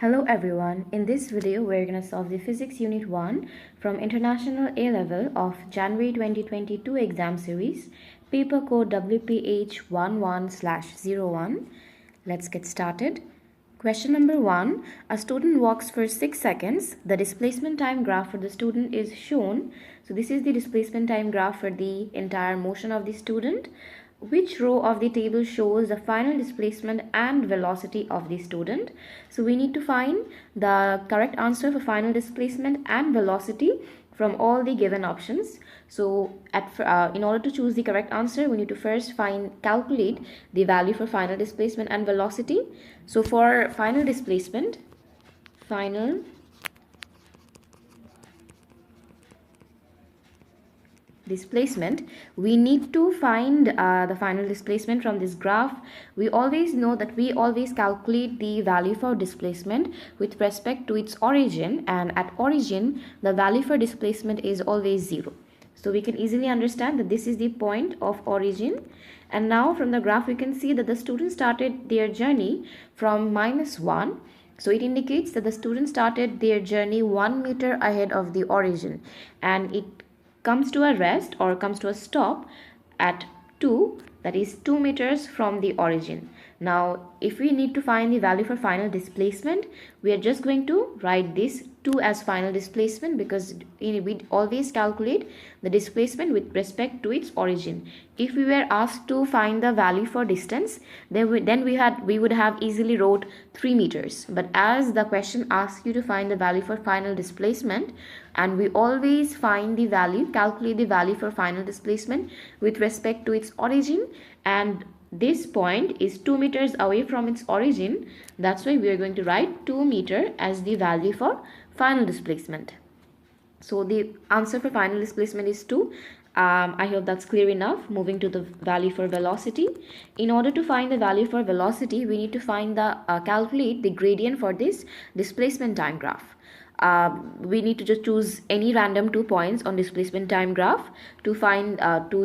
Hello everyone, in this video we're going to solve the Physics Unit 1 from International A-Level of January 2022 exam series, paper code WPH11/01. Let's get started. Question number 1, a student walks for 6 seconds. The displacement time graph for the student is shown. So this is the displacement time graph for the entire motion of the student. Which row of the table shows the final displacement and velocity of the student? So we need to find the correct answer for final displacement and velocity from all the given options. So in order to choose the correct answer, we need to first calculate the value for final displacement and velocity. So for final displacement, we need to find the final displacement from this graph. We always know that we always calculate the value for displacement with respect to its origin, and at origin the value for displacement is always 0. So we can easily understand that this is the point of origin, and now from the graph we can see that the student started their journey from -1. So it indicates that the student started their journey 1 meter ahead of the origin, and it comes to a rest or comes to a stop at 2, that is 2 meters from the origin. Now if we need to find the value for final displacement, we are just going to write this 2 as final displacement, because we always calculate the displacement with respect to its origin. If we were asked to find the value for distance, then we would have easily wrote 3 meters. But as the question asks you to find the value for final displacement, and we always calculate the value for final displacement with respect to its origin, and this point is 2 meters away from its origin, that's why we are going to write 2 meter as the value for final displacement. So the answer for final displacement is 2. I hope that's clear enough. Moving to the value for velocity. In order to find the value for velocity, we need to calculate the gradient for this displacement time graph. We need to just choose any random 2 points on displacement time graph to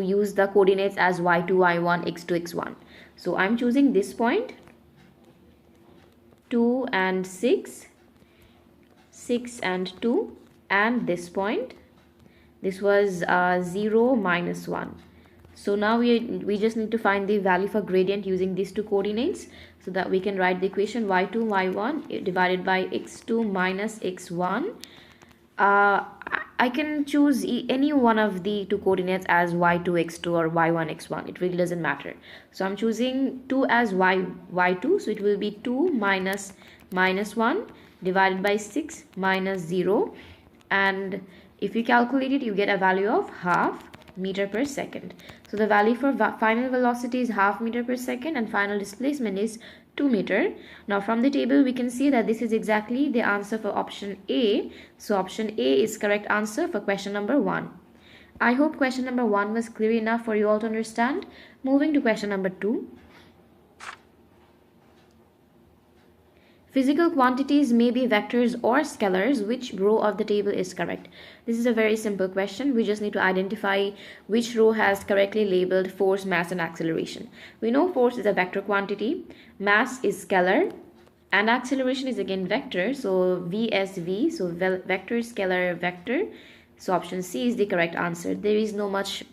use the coordinates as y2, y1, x2, x1. So I'm choosing this point, 2 and 6, 6 and 2, and this point, this was 0, -1. So now we just need to find the value for gradient using these 2 coordinates, so that we can write the equation y2 y1 divided by x2 minus x1. I can choose any one of the 2 coordinates as y2 x2 or y1 x1. It really doesn't matter. So I'm choosing 2 as y2, so it will be 2 minus -1 divided by 6 minus 0, and if you calculate it, you get a value of half meter per second. So the value for final velocity is half meter per second, and final displacement is 2 meter. Now from the table we can see that this is exactly the answer for option A. So option A is correct answer for question number 1. I hope question number 1 was clear enough for you all to understand. Moving to question number 2. Physical quantities may be vectors or scalars. Which row of the table is correct? This is a very simple question. We just need to identify which row has correctly labeled force, mass, and acceleration. We know force is a vector quantity, mass is scalar, and acceleration is again vector. So VSV, so vector, scalar, vector. So option C is the correct answer. There is no much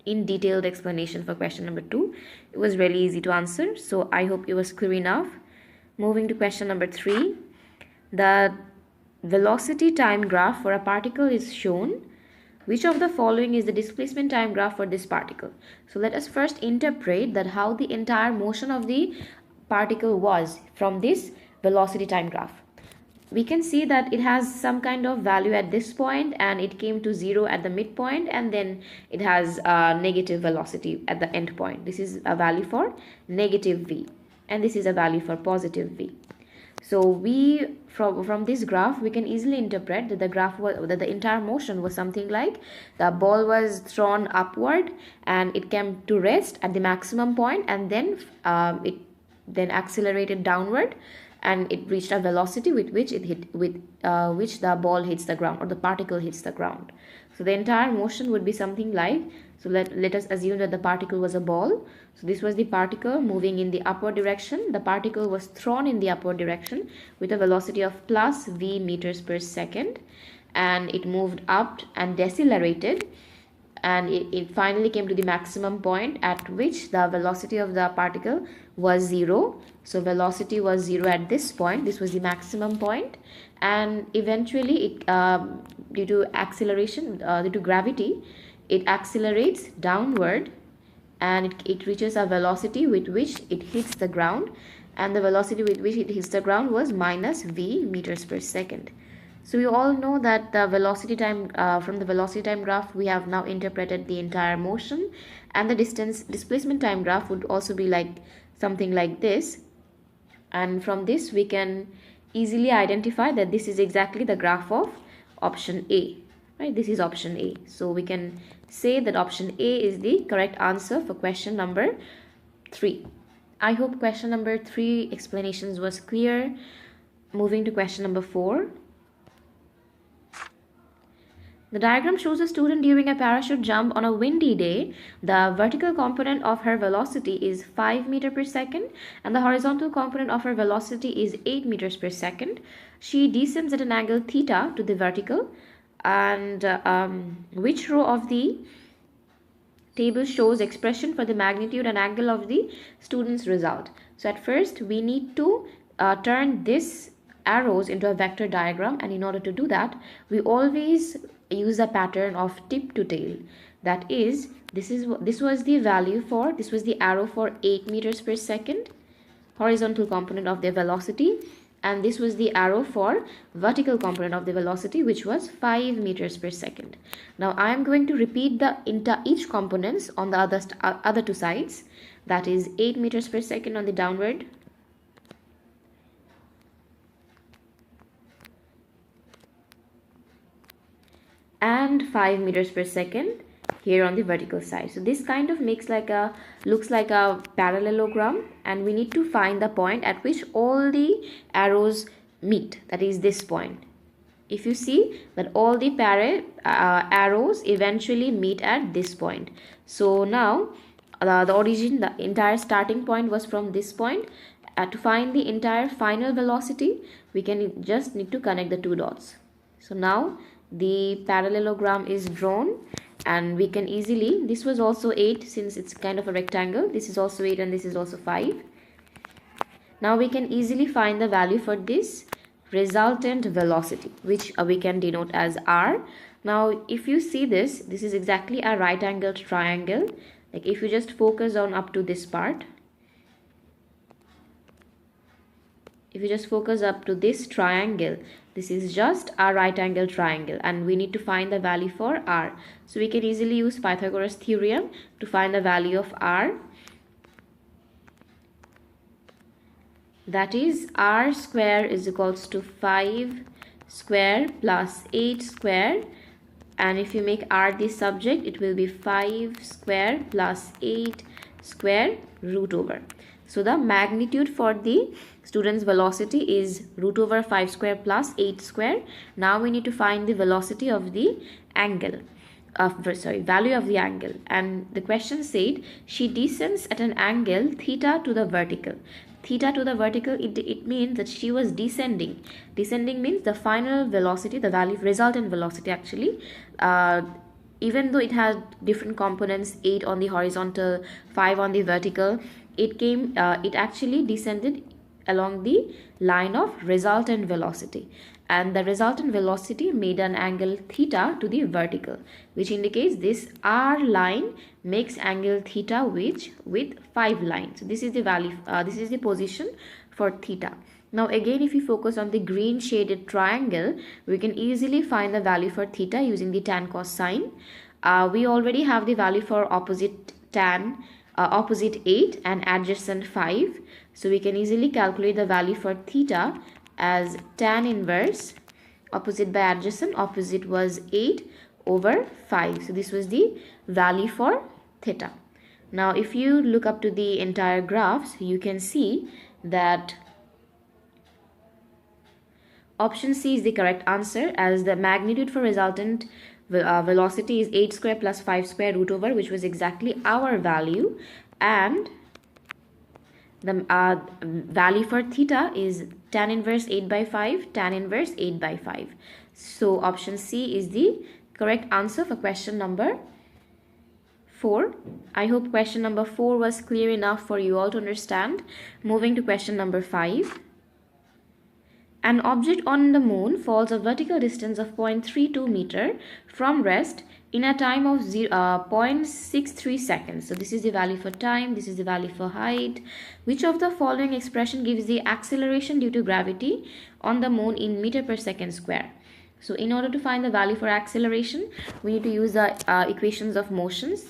in detailed explanation for question number 2. It was really easy to answer. So I hope it was clear enough. Moving to question number 3. The velocity time graph for a particle is shown. Which of the following is the displacement time graph for this particle? So let us first interpret that how the entire motion of the particle was from this velocity time graph. We can see that it has some kind of value at this point, and it came to 0 at the midpoint, and then it has negative velocity at the end point. This is a value for negative v, and this is a value for positive v. So from this graph we can easily interpret that the entire motion was something like the ball was thrown upward and it came to rest at the maximum point, and then it accelerated downward, and it reached a velocity with which it hit which the ball hits the ground, or the particle hits the ground. So the entire motion would be something like, so let us assume that the particle was a ball. So this was the particle moving in the upward direction. The particle was thrown in the upward direction with a velocity of plus v meters per second, and it moved up and decelerated, and it finally came to the maximum point at which the velocity of the particle was 0. So velocity was 0 at this point. This was the maximum point, and eventually it due to acceleration, due to gravity, it accelerates downward, and it reaches a velocity with which it hits the ground, and the velocity with which it hits the ground was minus v meters per second. So we all know that the velocity time, from the velocity time graph, we have now interpreted the entire motion, and the displacement time graph would also be like something like this. And from this we can easily identify that this is exactly the graph of option A, right? This is option A. So we can say that option A is the correct answer for question number 3. I hope question number 3 explanations was clear. Moving to question number 4. The diagram shows a student during a parachute jump on a windy day. The vertical component of her velocity is 5 meters per second, and the horizontal component of her velocity is 8 meters per second. She descends at an angle theta to the vertical, and which row of the table shows expression for the magnitude and angle of the student's result? So at first we need to turn this arrows into a vector diagram, and in order to do that we always use a pattern of tip to tail. That is, this was the arrow for 8 meters per second, horizontal component of the velocity, and this was the arrow for vertical component of the velocity, which was 5 meters per second. Now I am going to repeat each components on the other two sides. That is 8 meters per second on the downward, and 5 meters per second here on the vertical side. So this kind of looks like a parallelogram, and we need to find the point at which all the arrows meet, that is this point. If you see that all the arrows eventually meet at this point. So now the entire starting point was from this point. To find the entire final velocity, we can just need to connect the two dots. So now the parallelogram is drawn, and we can easily, this was also 8 since it's kind of a rectangle, this is also 8 and this is also 5. Now we can easily find the value for this resultant velocity, which we can denote as r. Now if you see this is exactly a right angled triangle. Like if you just focus on up to this part, if you just focus up to this triangle, this is just a right angle triangle, and we need to find the value for r. So we can easily use Pythagoras theorem to find the value of r. That is, r square is equals to 5 square plus 8 square, and if you make r the subject, it will be 5 square plus 8 square root over. So the magnitude for the student's velocity is root over 5 square plus 8 square. Now we need to find the velocity of the angle, value of the angle. And the question said she descends at an angle theta to the vertical. Theta to the vertical, it means that she was descending. Descending means the final velocity, the value resultant velocity actually. Even though it had different components, 8 on the horizontal, 5 on the vertical, it actually descended along the line of resultant velocity, and the resultant velocity made an angle theta to the vertical, which indicates this r line makes angle theta with 5 lines. So this is the value, this is the position for theta. Now again, if you focus on the green shaded triangle, we can easily find the value for theta using the tan cos sine. We already have the value for opposite 8 and adjacent 5. So we can easily calculate the value for theta as tan inverse opposite by adjacent. Opposite was 8 over 5. So this was the value for theta. Now if you look up to the entire graphs, you can see that Option C is the correct answer, as the magnitude for resultant velocity is 8 square plus 5 square root over, which was exactly our value, and the value for theta is tan inverse 8 by 5, tan inverse 8 by 5. So option C is the correct answer for question number 4. I hope question number 4 was clear enough for you all to understand. Moving to question number 5. An object on the moon falls a vertical distance of 0.32 meter from rest in a time of 0.63 seconds. So this is the value for time, this is the value for height. Which of the following expression gives the acceleration due to gravity on the moon in meter per second square? So in order to find the value for acceleration, we need to use the equations of motions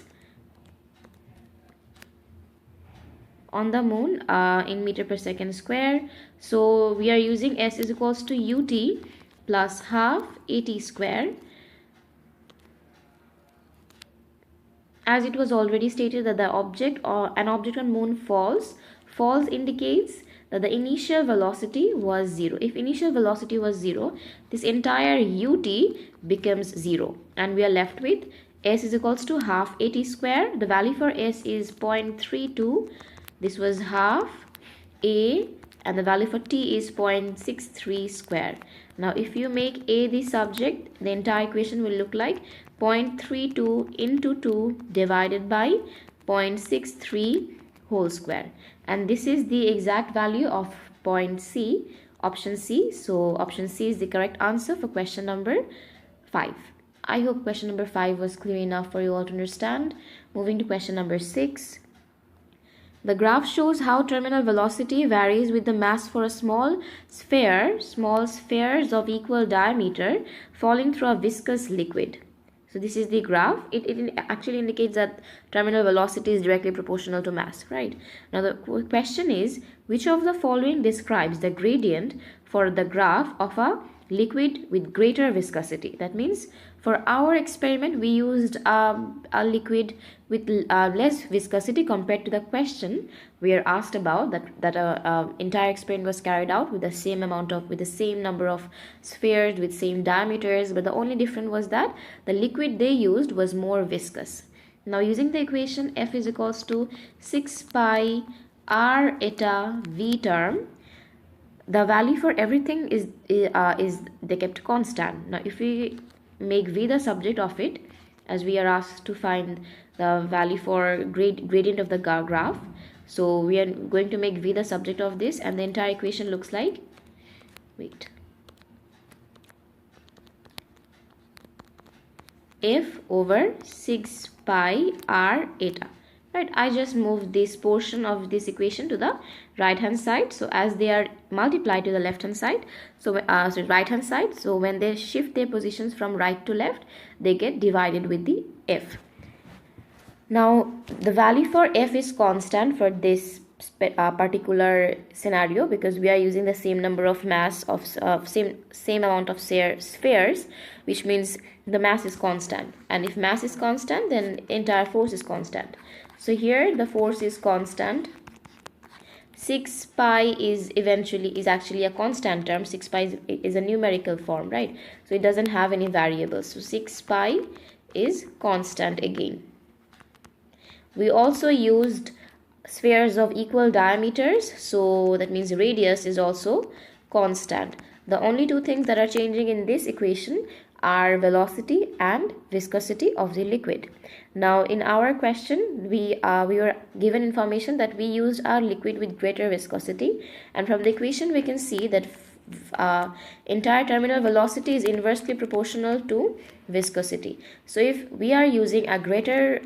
on the moon in meter per second square. So we are using S is equals to ut plus half at square. As it was already stated that the object or an object on moon falls indicates that the initial velocity was 0. If initial velocity was 0, this entire ut becomes 0, and we are left with S is equals to half at square. The value for S is 0.32. This was half a, and the value for t is 0.63 square. Now if you make a the subject, the entire equation will look like 0.32 into 2 divided by 0.63 whole square, and this is the exact value of point C, option C. So option C is the correct answer for question number 5. I hope question number 5 was clear enough for you all to understand. Moving to question number 6. The graph shows how terminal velocity varies with the mass for a small spheres of equal diameter falling through a viscous liquid. So this is the graph. It actually indicates that terminal velocity is directly proportional to mass, right? Now the question is, which of the following describes the gradient for the graph of a liquid with greater viscosity? That means for our experiment we used a liquid with less viscosity compared to the question we are asked about, that entire experiment was carried out with the same number of spheres with same diameters, but the only difference was that the liquid they used was more viscous. Now using the equation F is equals to 6 pi r eta v term, the value for everything is they kept constant. Now if we make v the subject of it, as we are asked to find the value for gradient of the graph, so we are going to make v the subject of this, and the entire equation looks like, F over 6 pi r eta. Right, I just moved this portion of this equation to the right hand side, so as they are multiplied to the left hand side, so right hand side, so when they shift their positions from right to left, they get divided with the F. Now the value for F is constant for this particular scenario, because we are using the same number of mass of same amount of spheres, which means the mass is constant, and if mass is constant, then entire force is constant. So here the force is constant. 6 pi is actually a constant term. 6 pi is a numerical form, right? So it doesn't have any variables. So 6 pi is constant again. We also used spheres of equal diameters, so that means radius is also constant. The only two things that are changing in this equation are velocity and viscosity of the liquid. Now in our question we were given information that we used a liquid with greater viscosity, and from the equation we can see that entire terminal velocity is inversely proportional to viscosity. So if we are using a greater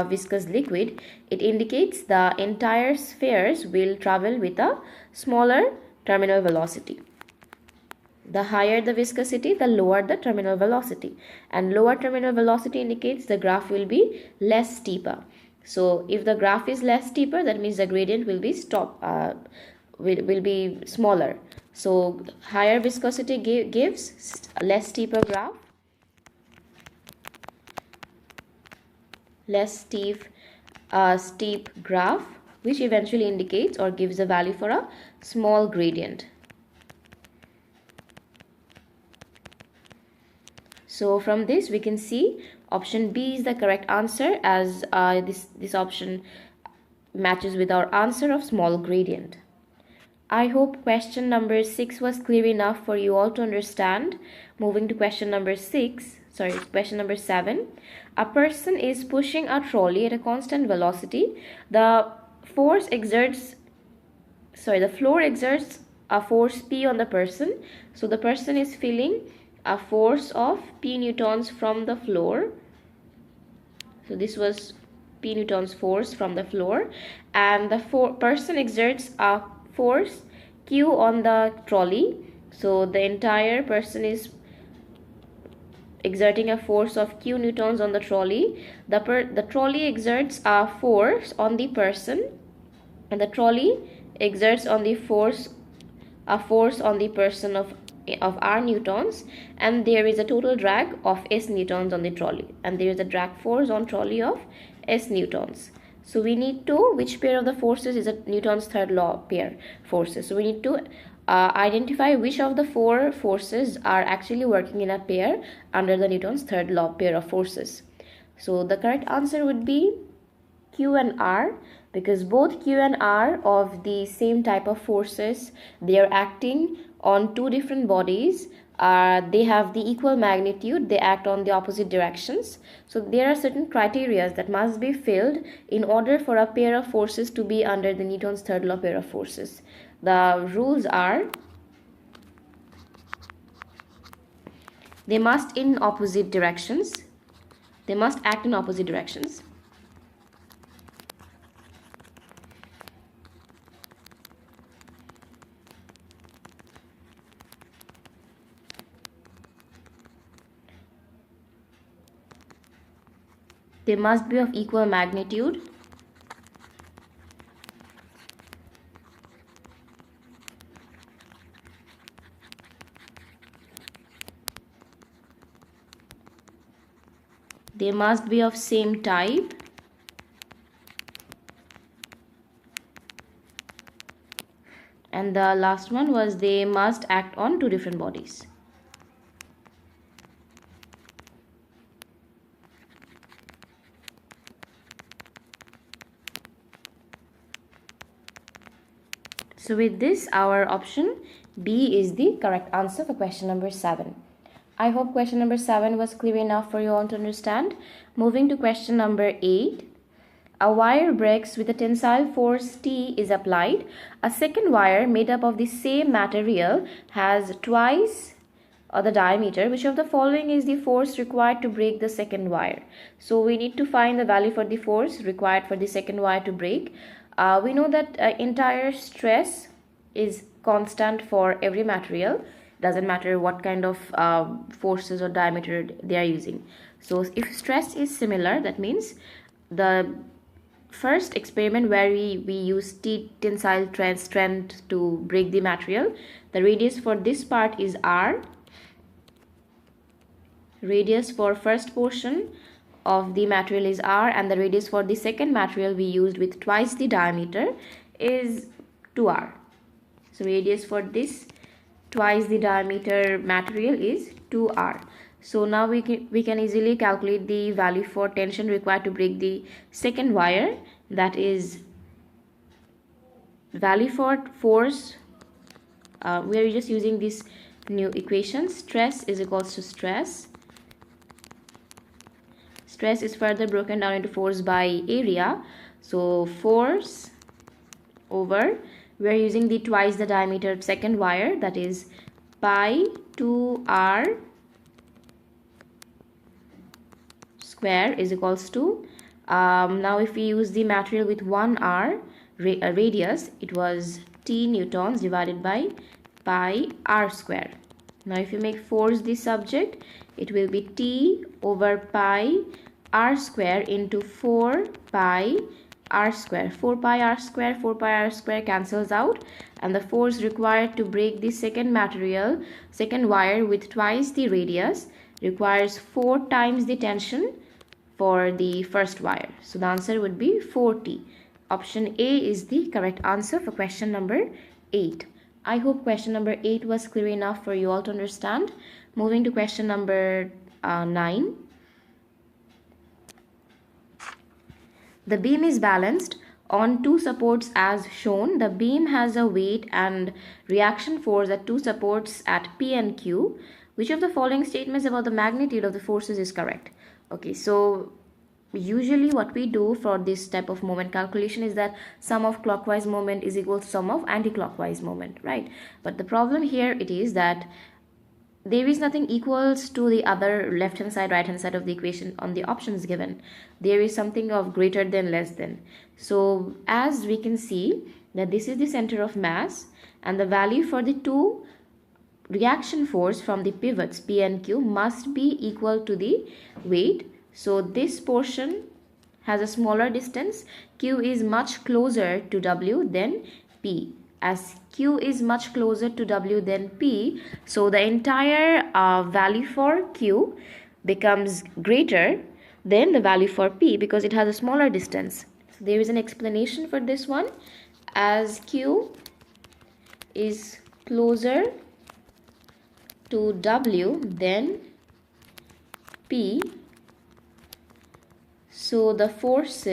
viscous liquid, it indicates the entire spheres will travel with a smaller terminal velocity. The higher the viscosity, the lower the terminal velocity, and lower terminal velocity indicates the graph will be less steeper. So if the graph is less steeper, that means the gradient will be will be smaller. So higher viscosity gives a less steeper graph, less steep graph, which eventually indicates or gives a value for a small gradient. So from this we can see option B is the correct answer, as this option matches with our answer of small gradient. I hope question number 6 was clear enough for you all to understand. Moving to question number 7. A person is pushing a trolley at a constant velocity. The floor exerts a force P on the person. So the person is feeling a force of P newtons from the floor. So this was P newtons force from the floor, and the person exerts a force Q on the trolley. So the entire person is exerting a force of Q newtons on the trolley. The trolley exerts a force on the person, and the trolley exerts on the force on the person of R newtons, and there is a total drag of S newtons on the trolley, and there is a drag force on trolley of S newtons. So we need to, which pair of the forces is a Newton's third law pair forces. So we need to identify which of the 4 forces are actually working in a pair under the Newton's third law pair of forces. So the correct answer would be Q and R, because both Q and R of the same type of forces, they are acting on 2 different bodies. They have the equal magnitude, they act on the opposite directions. So there are certain criteria that must be filled in order for a pair of forces to be under the Newton's third law pair of forces. The rules are: they must act in opposite directions. They must be of equal magnitude. They must be of same type. And the last one was they must act on 2 different bodies. So with this, our option B is the correct answer for question number 7. I hope question number 7 was clear enough for you all to understand. Moving to question number 8. A wire breaks with a tensile force T is applied. A second wire made up of the same material has twice the diameter. Which of the following is the force required to break the second wire? So we need to find the value for the force required for the second wire to break. We know that entire stress is constant for every material. Doesn't matter what kind of forces or diameter they are using. So if stress is similar, that means the first experiment where we use T tensile strength to break the material, the radius for this part is R. Radius for first portion of the material is R, and the radius for the second material we used with twice the diameter is 2R. So radius for this twice the diameter material is 2R. So now we can easily calculate the value for tension required to break the second wire. That is value for force. We are just using this new equation. Stress is equals to stress. Stress is further broken down into force by area. So force over, we are using the twice the diameter second wire, that is pi 2R square is equals to, now if we use the material with 1R radius, it was T newtons divided by pi R square. Now if you make force the subject, it will be T over pi R square into 4 pi R square. 4 pi R square cancels out, and the force required to break the second wire with twice the radius requires 4 times the tension for the first wire. So the answer would be 4T. Option A is the correct answer for question number 8. I hope question number 8 was clear enough for you all to understand. Moving to question number 9. The beam is balanced on two supports as shown. The beam has a weight and reaction force at two supports at P and Q. Which of the following statements about the magnitude of the forces is correct? Okay, so usually what we do for this type of moment calculation is that sum of clockwise moment is equal to sum of anti-clockwise moment, right? But the problem here it is that there is nothing equals to the other left hand side, right hand side of the equation on the options given. There is something of greater than, less than. So as we can see that this is the center of mass, and the value for the two reaction force from the pivots P and Q must be equal to the weight. So this portion has a smaller distance. Q is much closer to W than P. As Q is much closer to W than P, so the entire value for Q becomes greater than the value for P because it has a smaller distance. So there is an explanation for this one. As Q is closer to W than P, so the force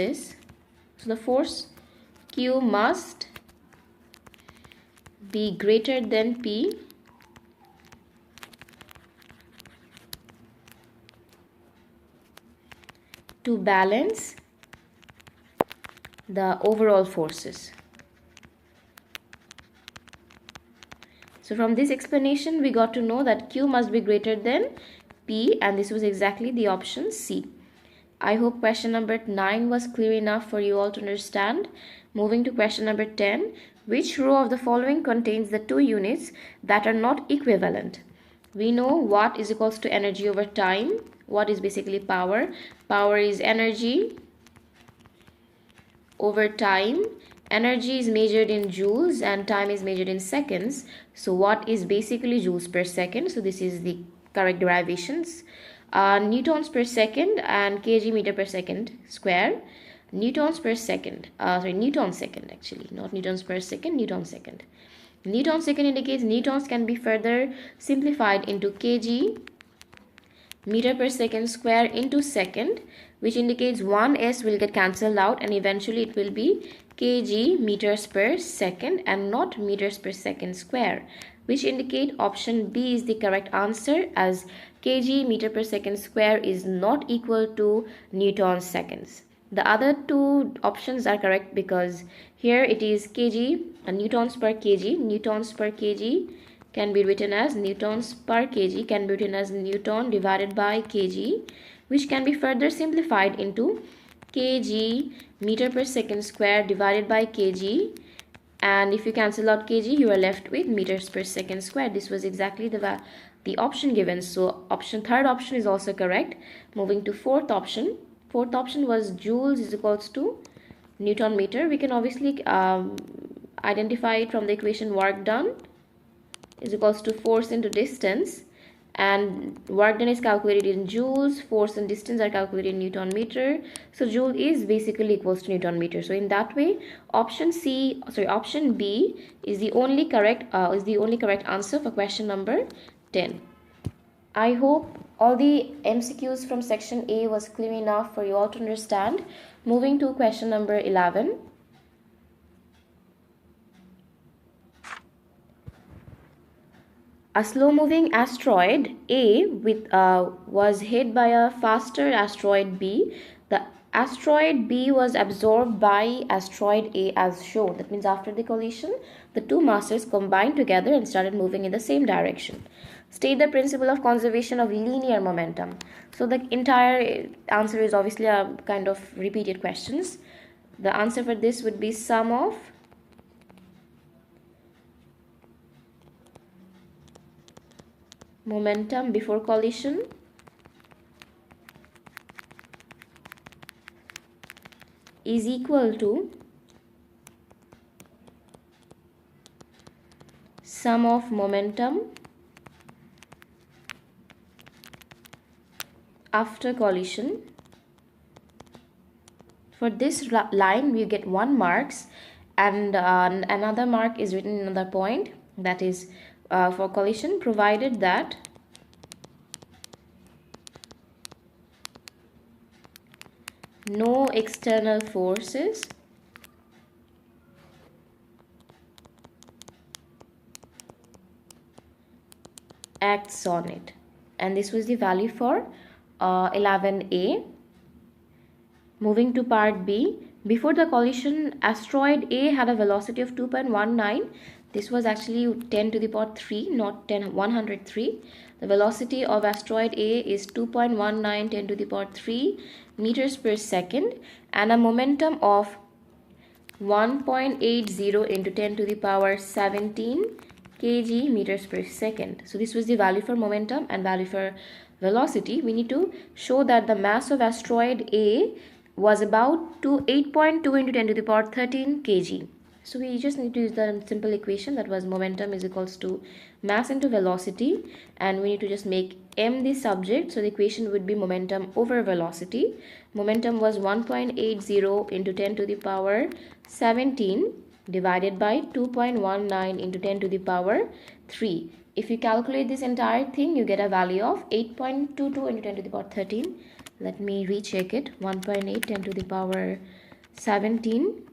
Q must be greater than P to balance the overall forces. So from this explanation we got to know that Q must be greater than P, and this was exactly the option C. I hope question number 9 was clear enough for you all to understand. Moving to question number 10. Which row of the following contains the two units that are not equivalent? We know watt is equals to energy over time. Watt is basically power. Power is energy over time. Energy is measured in joules and time is measured in seconds. So watt is basically joules per second. So this is the correct derivations. Newtons per second and kg meter per second square. Newtons per second, Newton second actually, not newtons per second, Newton second. Newton second indicates newtons can be further simplified into kg meter per second square into second, which indicates 1s will get cancelled out and eventually it will be kg meters per second and not meters per second square, which indicate option B is the correct answer, as kg meter per second square is not equal to Newton seconds. The other two options are correct because here it is kg and newtons per kg. Newtons per kg can be written as newtons per kg can be written as Newton divided by kg, which can be further simplified into kg meter per second square divided by kg, and if you cancel out kg you are left with meters per second square. This was exactly the option given, so third option is also correct. Moving to fourth option. Fourth option was joules is equals to Newton meter. We can obviously identify it from the equation work done is equals to force into distance, and work done is calculated in joules, force and distance are calculated in Newton meter, so joule is basically equals to Newton meter. So in that way option B is the only correct answer for question number 10. I hope all the MCQs from section A was clear enough for you all to understand. Moving to question number 11. A slow-moving asteroid A was hit by a faster asteroid B. The asteroid B was absorbed by asteroid A as shown. That means after the collision, the two masses combined together and started moving in the same direction. State the principle of conservation of linear momentum. So the entire answer is obviously a kind of repeated questions. The answer for this would be sum of momentum before collision is equal to sum of momentum after collision. For this line we get 1 marks and another mark is written in another point, that is for collision, provided that no external forces acts on it. And this was the value for 11A. Moving to part B, before the collision, asteroid A had a velocity of 2.19. This was actually 10 to the power 3, not 103. The velocity of asteroid A is 2.19 10 to the power 3 meters per second, and a momentum of 1.80 into 10 to the power 17 kg meters per second. So this was the value for momentum and value for velocity. We need to show that the mass of asteroid A was about 8.2 into 10 to the power 13 kg. So we just need to use the simple equation, that was momentum is equals to mass into velocity, and we need to just make m the subject. So the equation would be momentum over velocity. Momentum was 1.80 into 10 to the power 17 divided by 2.19 into 10 to the power 3. If you calculate this entire thing, you get a value of 8.22 into 10 to the power 13. Let me recheck it. 1.8 10 to the power 17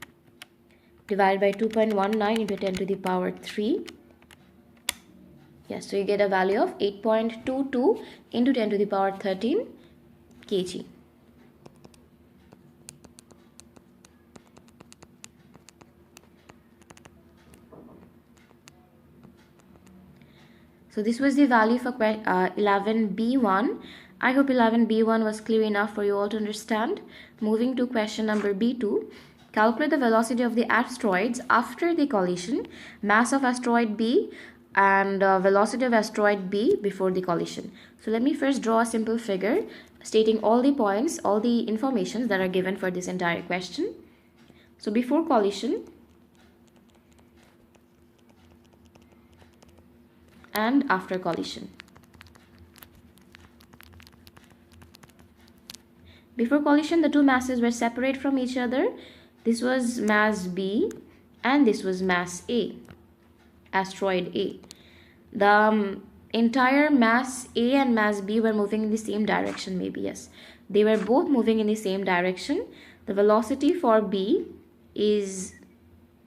divided by 2.19 into 10 to the power 3. Yes, so you get a value of 8.22 into 10 to the power 13 kg. So this was the value for 11B1. I hope 11B1 was clear enough for you all to understand. Moving to question number B2. Calculate the velocity of the asteroids after the collision, mass of asteroid B, and velocity of asteroid B before the collision. So let me first draw a simple figure stating all the points, all the informations that are given for this entire question. So before collision and after collision. Before collision, the two masses were separate from each other. This was mass B and this was mass A, asteroid A. The entire mass A and mass B were moving in the same direction, maybe, yes. They were both moving in the same direction. The velocity for B is,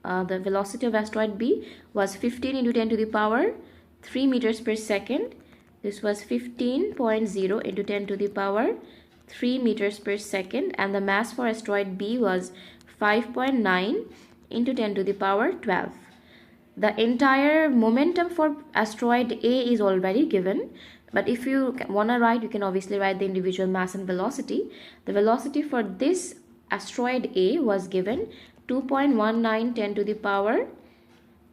the velocity of asteroid B was 15 into 10 to the power 3 meters per second. This was 15.0 into 10 to the power 3 meters per second, and the mass for asteroid B was 5.9 into 10 to the power 12. The entire momentum for asteroid A is already given, but if you want to write, you can obviously write the individual mass and velocity. The velocity for this asteroid A was given 2.19 10 to the power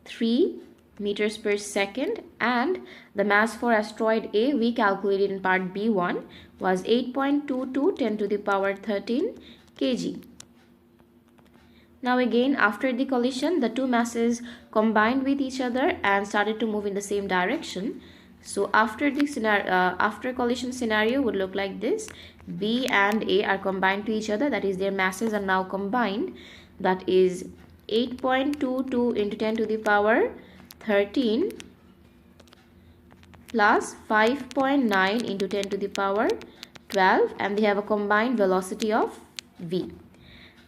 3 meters per second, and the mass for asteroid A we calculated in part B1 was 8.22 10 to the power 13 kg. Now again, after the collision, the two masses combined with each other and started to move in the same direction. So after the after collision scenario would look like this. B and A are combined to each other, that is their masses are now combined. That is 8.22 into 10 to the power 13 plus 5.9 into 10 to the power 12, and they have a combined velocity of V.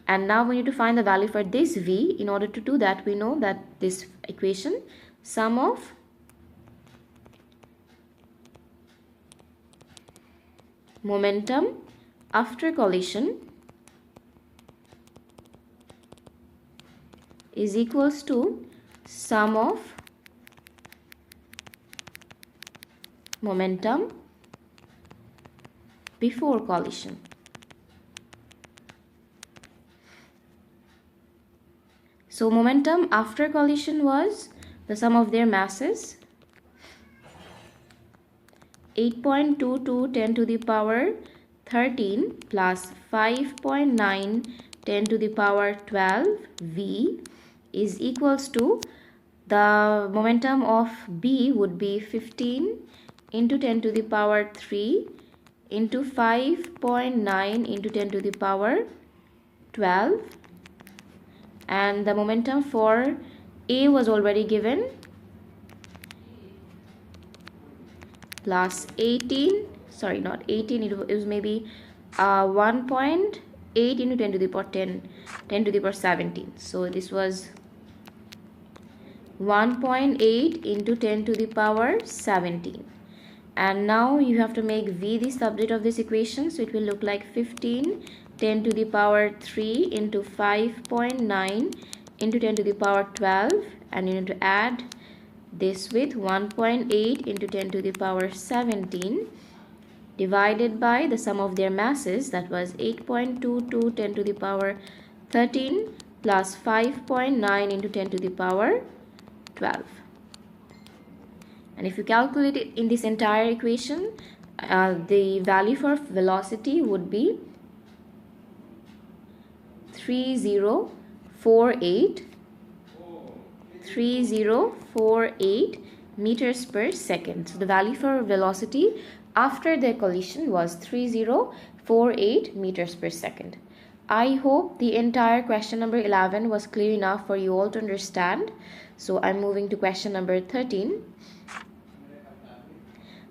And now we need to find the value for this V. In order to do that, we know that this equation, sum of momentum after collision is equals to sum of momentum before collision. So momentum after collision was the sum of their masses, 8.22 10 to the power 13 plus 5.9 10 to the power 12 V is equals to, the momentum of B would be 15 into 10 to the power 3 into 5.9 into 10 to the power 12, and the momentum for A was already given, plus 18, sorry not 18, it was maybe 1.8 8 into 10 to the power 10, 10 to the power 17. So this was 1.8 into 10 to the power 17. And now you have to make v the subject of this equation, so it will look like 15 10 to the power 3 into 5.9 into 10 to the power 12, and you need to add this with 1.8 into 10 to the power 17 divided by the sum of their masses, that was 8.22 10 to the power 13 plus 5.9 into 10 to the power 12. And if you calculate it in this entire equation, the value for velocity would be 3048 meters per second. So the value for velocity after the collision was 3048 meters per second. I hope the entire question number 11 was clear enough for you all to understand. So I'm moving to question number 13.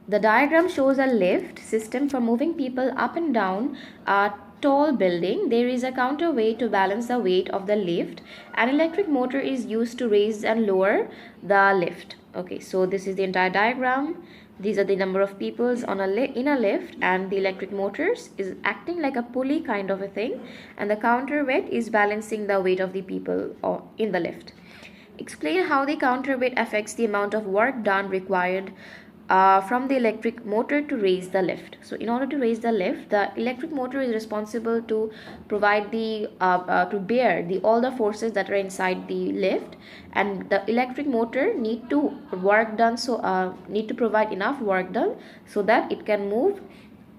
The diagram shows a lift system for moving people up and down a tall building. There is a counterweight to balance the weight of the lift. An electric motor is used to raise and lower the lift. Okay, so this is the entire diagram. These are the number of peoples on in a lift, and the electric motors is acting like a pulley kind of a thing, and the counterweight is balancing the weight of the people in the lift. Explain how the counterweight affects the amount of work done required from the electric motor to raise the lift. So in order to raise the lift, the electric motor is responsible to provide the to bear all the forces that are inside the lift, and the electric motor need to provide enough work done so that it can move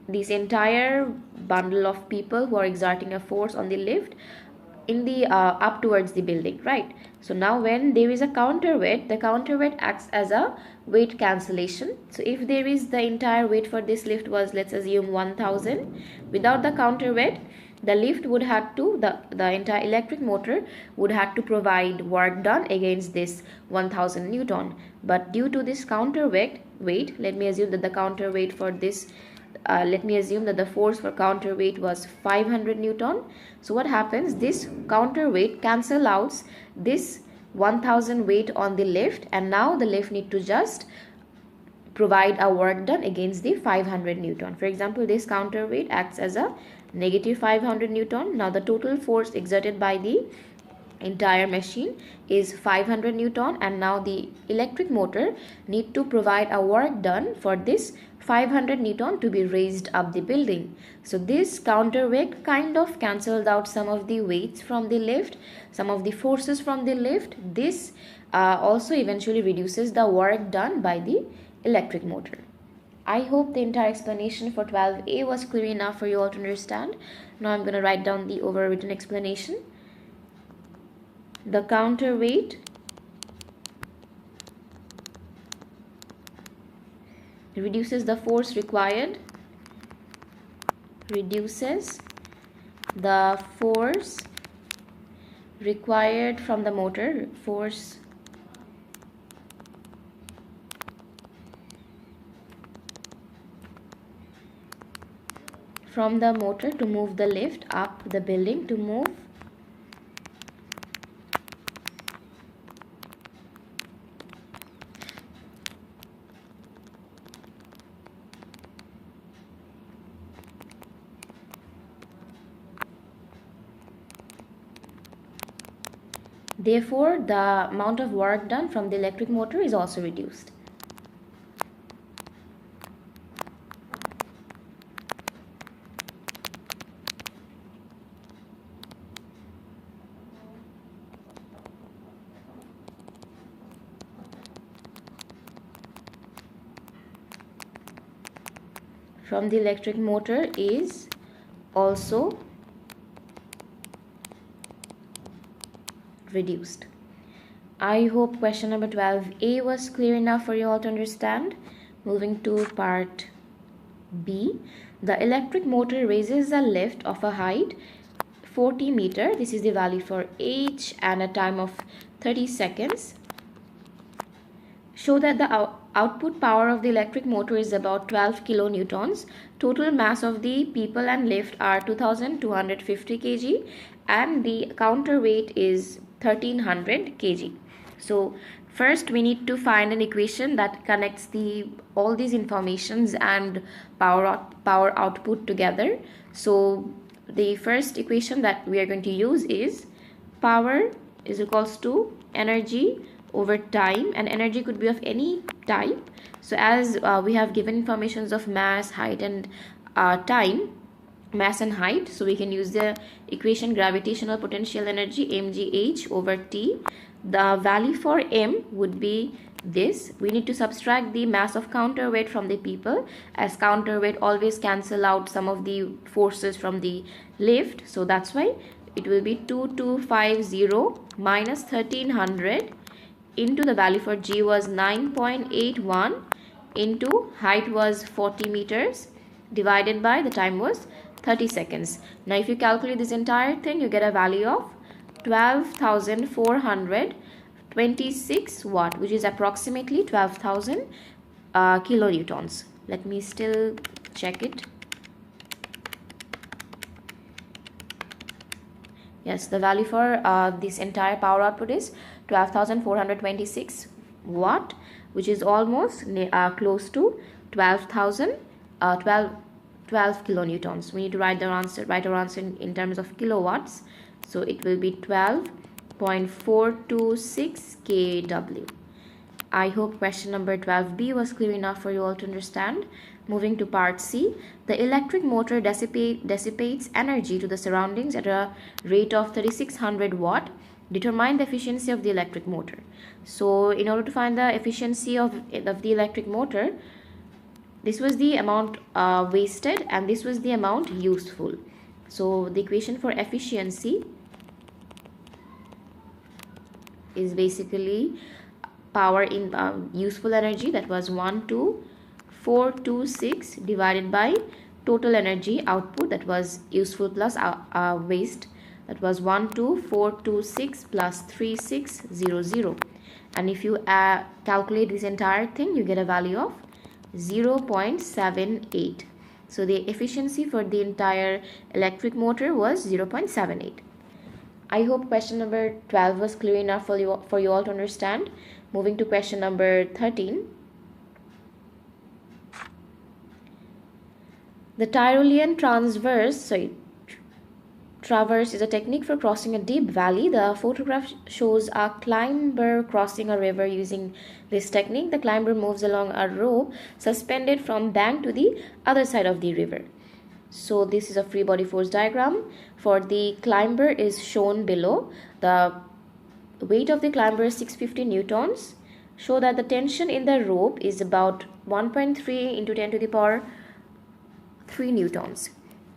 this entire bundle of people who are exerting a force on the lift in the up towards the building, right? So now when there is a counterweight, the counterweight acts as a weight cancellation. So if there is the entire weight for this lift was, let's assume 1000, without the counterweight, the lift would have to, the entire electric motor would have to provide work done against this 1000 Newton. But due to this counterweight, let me assume that the counterweight for this let me assume that the force for counterweight was 500 Newton. So what happens, this counterweight cancel out this 1000 weight on the lift, and now the lift need to just provide a work done against the 500 Newton. For example, this counterweight acts as a negative 500 Newton. Now the total force exerted by the entire machine is 500 Newton, and now the electric motor need to provide a work done for this 500 Newton to be raised up the building. So this counterweight kind of cancelled out some of the weights from the lift, some of the forces from the lift. This also eventually reduces the work done by the electric motor. I hope the entire explanation for 12A was clear enough for you all to understand. Now I'm going to write down the overwritten explanation. The counterweight reduces the force required, from the motor, from the motor to move the lift up the building, to move Therefore, the amount of work done from the electric motor is also reduced. From the electric motor is also reduced. I hope question number 12A was clear enough for you all to understand. Moving to part B. The electric motor raises a lift of a height 40 meter. This is the value for H and a time of 30 seconds. Show that the Output power of the electric motor is about 12 kilonewtons. Total mass of the people and lift are 2250 kg and the counterweight is 1300 kg. So first we need to find an equation that connects all these informations and power output together. So the first equation that we are going to use is power is equals to energy over time, and energy could be of any type. So as we have given informations of mass, height and time, mass and height, so we can use the equation gravitational potential energy mgh over t. The value for m would be this. We need to subtract the mass of counterweight from the people, as counterweight always cancel out some of the forces from the lift. So that's why it will be 2250 minus 1300 into the value for g was 9.81 into height was 40 meters divided by the time was 30 seconds. Now if you calculate this entire thing, you get a value of 12,426 watt, which is approximately 12,000 kilonewtons. Let me still check it. Yes, the value for this entire power output is 12,426 watt, which is almost close to 12 kilonewtons. We need to write our answer in terms of kilowatts. So it will be 12.426 kW. I hope question number 12b was clear enough for you all to understand. Moving to part C, the electric motor dissipates energy to the surroundings at a rate of 3600 watt. Determine the efficiency of the electric motor. So in order to find the efficiency of the electric motor, this was the amount wasted and this was the amount useful. So the equation for efficiency is basically power in useful energy, that was 12426 divided by total energy output, that was useful plus waste, that was 12426 plus 3600, and if you calculate this entire thing, you get a value of 0.78. So the efficiency for the entire electric motor was 0.78. I hope question number 12 was clear enough for you all to understand. Moving to question number 13. The Tyrolean traverse is a technique for crossing a deep valley. The photograph shows a climber crossing a river using this technique. The climber moves along a rope suspended from bank to the other side of the river. So this is a free body force diagram for the climber is shown below. The weight of the climber is 650 newtons. Show that the tension in the rope is about 1.3 into 10 to the power 3 newtons.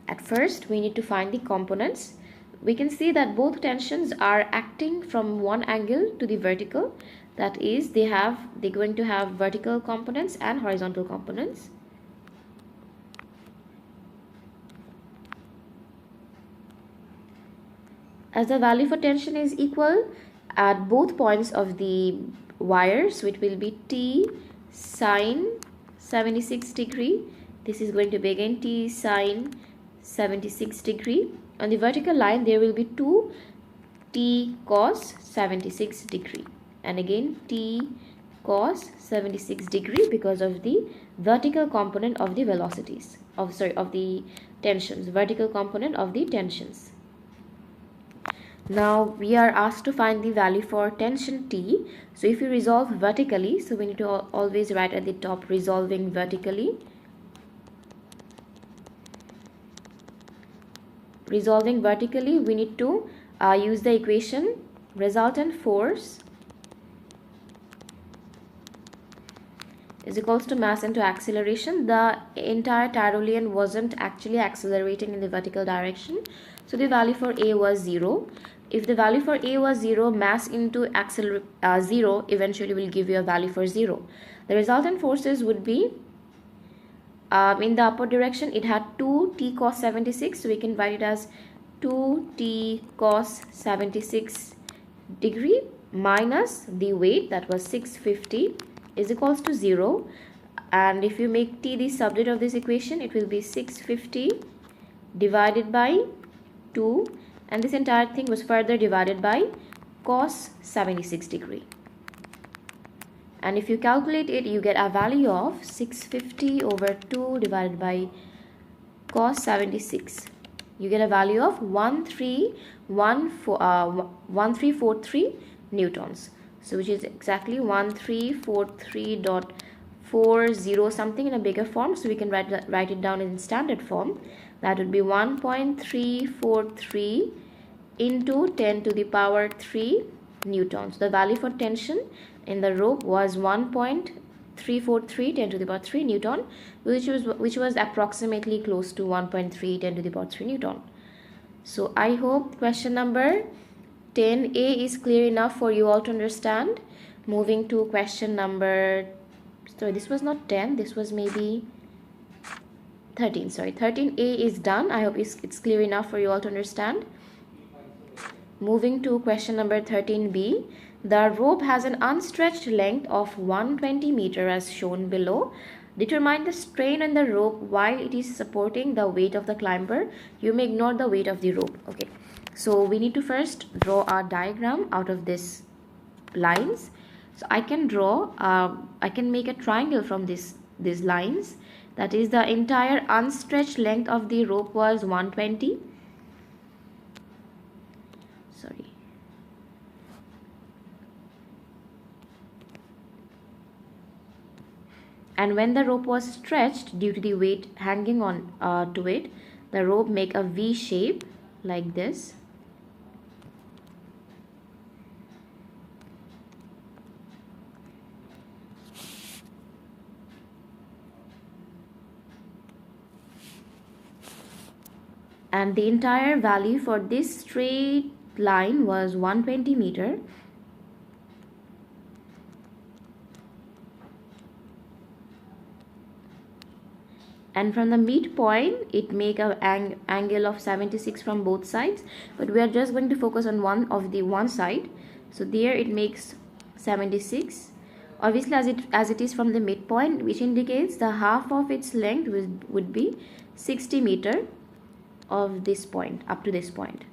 At first, we need to find the components. We can see that both tensions are acting from one angle to the vertical. That is, they're going to have vertical components and horizontal components. As the value for tension is equal at both points of the wire, so it will be T sine 76 degree. This is going to be again T sine 76 degree. On the vertical line, there will be 2 T cos 76 degree, and again T cos 76 degree because of the vertical component of the velocities of the tensions, vertical component of the tensions. Now we are asked to find the value for tension T. So if you resolve vertically, so we need to always write at the top resolving vertically. Resolving vertically, we need to use the equation resultant force is equals to mass into acceleration. The entire Tyrolean wasn't actually accelerating in the vertical direction, so the value for A was 0. If the value for A was 0, mass into 0 eventually will give you a value for 0. The resultant forces would be in the upward direction, it had 2t cos 76, so we can write it as 2t cos 76 degree minus the weight, that was 650 is equals to 0, and if you make t the subject of this equation, it will be 650 divided by 2, and this entire thing was further divided by cos 76 degree. And if you calculate it, you get a value of 650 over 2 divided by cos 76. You get a value of 1343 newtons. So which is exactly 1343.40 something in a bigger form. So we can write it down in standard form. That would be 1.343 into 10 to the power 3 newtons. The value for tension in the rope was 1.343 10 to the power 3 newton, which was approximately close to 1.3 10 to the power 3 newton. So I hope question number 10A is clear enough for you all to understand. Moving to question number, sorry, this was not 10, this was maybe 13. Sorry, 13A is done. I hope it's clear enough for you all to understand. Moving to question number 13B. The rope has an unstretched length of 120 meter as shown below. Determine the strain on the rope while it is supporting the weight of the climber. You may ignore the weight of the rope. Okay, so we need to first draw a diagram out of this lines. So I can draw, I can make a triangle from these lines. That is, the entire unstretched length of the rope was 120. Sorry. And when the rope was stretched due to the weight hanging on to it, the rope make a V shape like this. And the entire value for this straight line was 120 meter. And from the midpoint, it make an angle of 76 from both sides, but we are just going to focus on one side. So there it makes 76. Obviously, as it is from the midpoint, which indicates the half of its length would be 60 meter of this point up to this point.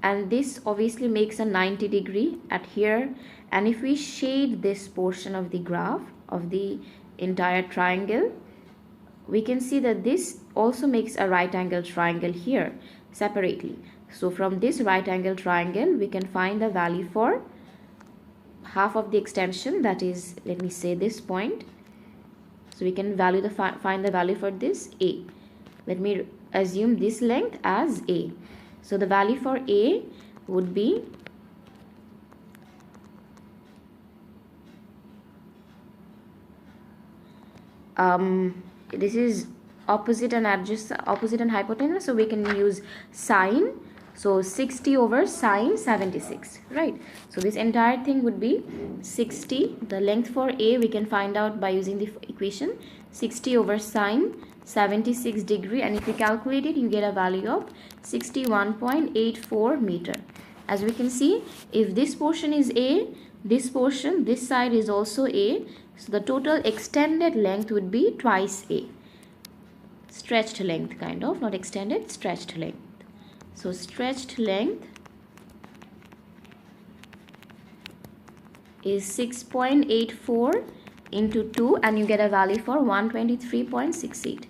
And this obviously makes a 90 degree at here. And if we shade this portion of the graph of the entire triangle, we can see that this also makes a right angle triangle here separately. So from this right angle triangle, we can find the value for half of the extension, that is, let me say this point. So we can find the value for this A. Let me assume this length as A. So the value for A would be this is opposite and hypotenuse, so we can use sine. So 60 over sine 76, right? So this entire thing would be 60. The length for A we can find out by using the equation 60 over sine 76 degree, and if you calculate it, you get a value of 61.84 meter. As we can see, if this portion is A, this side is also A, so the total extended length would be twice A. Stretched length, kind of, not extended, stretched length. So stretched length is 6.84 into 2, and you get a value for 123.68.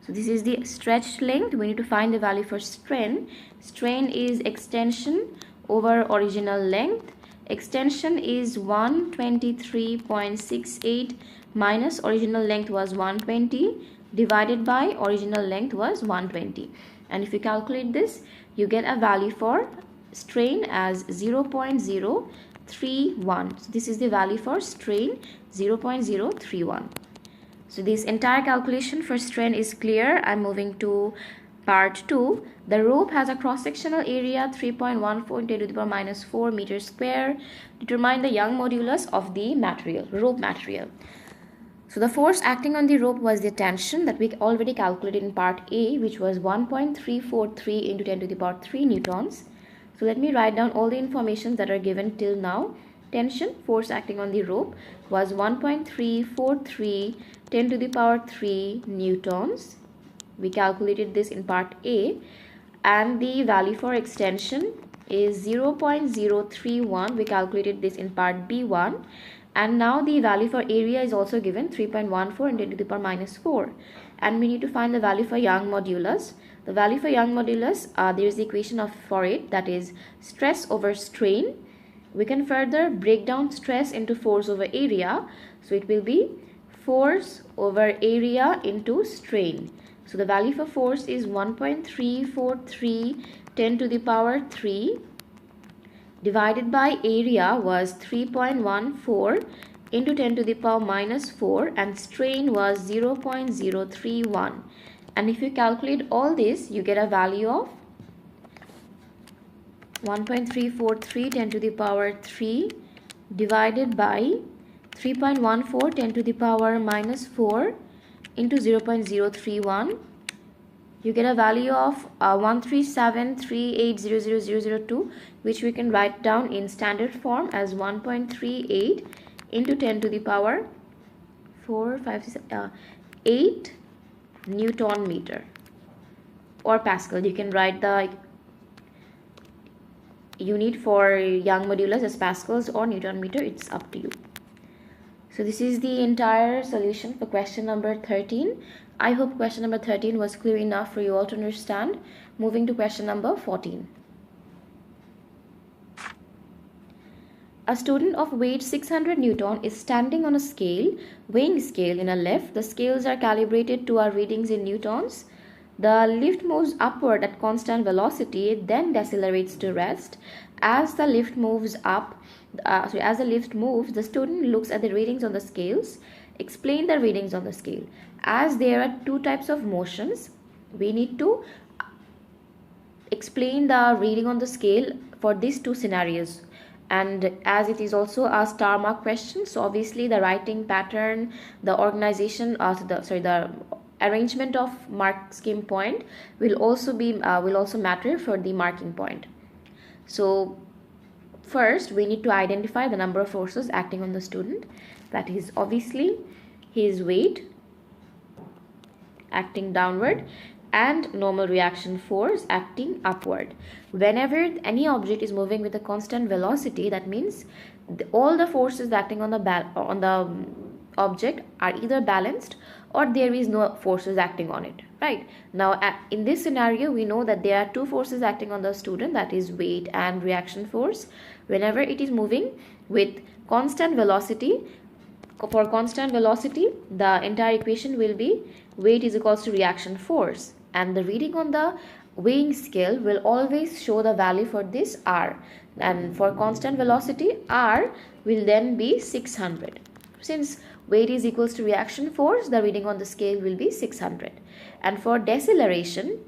So this is the stretched length. We need to find the value for strain. Strain is extension over original length. Extension is 123.68 minus original length was 120 divided by original length was 120. And if you calculate this, you get a value for strain as 0.031. So this is the value for strain, 0.031. So this entire calculation for strain is clear. I'm moving to part 2. The rope has a cross-sectional area 3.14 10 to the power minus 4 meters square. Determine the Young modulus of the rope material. So the force acting on the rope was the tension that we already calculated in part A, which was 1.343 into 10 to the power 3 newtons. So let me write down all the information that are given till now tension, force acting on the rope, was 1.343 10 to the power 3 newtons. We calculated this in part A, and the value for extension is 0.031. We calculated this in part B1, and now the value for area is also given, 3.14 10 to the power minus 4, and we need to find the value for Young modulus. The value for Young modulus, there is the equation for it, that is stress over strain. We can further break down stress into force over area, so it will be force over area into strain. So the value for force is 1.343 10 to the power 3 divided by area was 3.14 into 10 to the power minus 4, and strain was 0.031. And if you calculate all this, you get a value of 1.343 10 to the power 3 divided by 3.14 10 to the power minus 4 into 0.031. You get a value of 13738000002, which we can write down in standard form as 1.38 into 10 to the power 8 Newton meter or Pascal. You can write the unit for Young modulus as Pascals or Newton meter, it's up to you. So this is the entire solution for question number 13. I hope question number 13 was clear enough for you all to understand. Moving to question number 14. A student of weight 600 Newton is standing on a scale, weighing scale in a lift. The scales are calibrated to our readings in newtons. The lift moves upward at constant velocity, then decelerates to rest. As the lift moves the student looks at the readings on the scales. Explain the readings on the scale. As there are two types of motions, we need to explain the reading on the scale for these two scenarios. And as it is also a star mark question, so obviously the writing pattern, the organization, the arrangement of mark scheme point will also matter for the marking point. So first we need to identify the number of forces acting on the student. That is obviously his weight acting downward and normal reaction force acting upward. Whenever any object is moving with a constant velocity, that means all the forces acting on the object are either balanced or there is no forces acting on it, right? Now in this scenario, we know that there are two forces acting on the student, that is weight and reaction force. Whenever it is moving with constant velocity, for constant velocity, the entire equation will be weight is equals to reaction force, and the reading on the weighing scale will always show the value for this R, and for constant velocity R will then be 600. Since weight is equals to reaction force, the reading on the scale will be 600. And for deceleration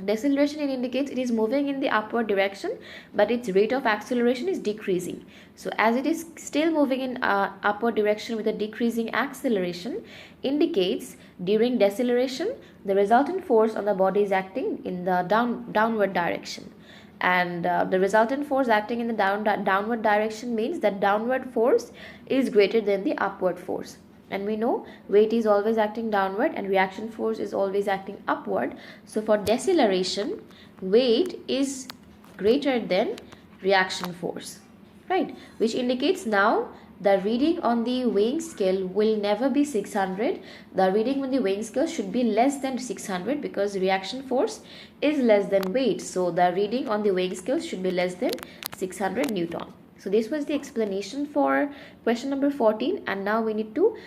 it indicates it is moving in the upward direction, but its rate of acceleration is decreasing. So as it is still moving in upward direction with a decreasing acceleration, indicates during deceleration the resultant force on the body is acting in the downward direction. And the resultant force acting in the downward direction means that downward force is greater than the upward force. And we know weight is always acting downward and reaction force is always acting upward. So for deceleration, weight is greater than reaction force, right? Which indicates now the reading on the weighing scale will never be 600. The reading on the weighing scale should be less than 600 because reaction force is less than weight. So the reading on the weighing scale should be less than 600 Newton. So this was the explanation for question number 14, and now we need to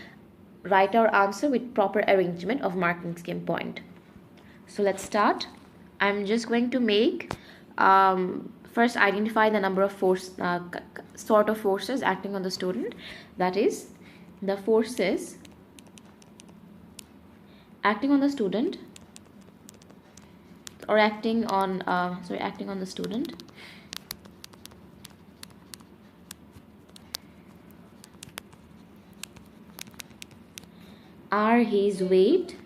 write our answer with proper arrangement of marking scheme point. So let's start. I'm just going to make first identify the number of sort of forces acting on the student. That is, the forces acting on the student or acting on the student are his weight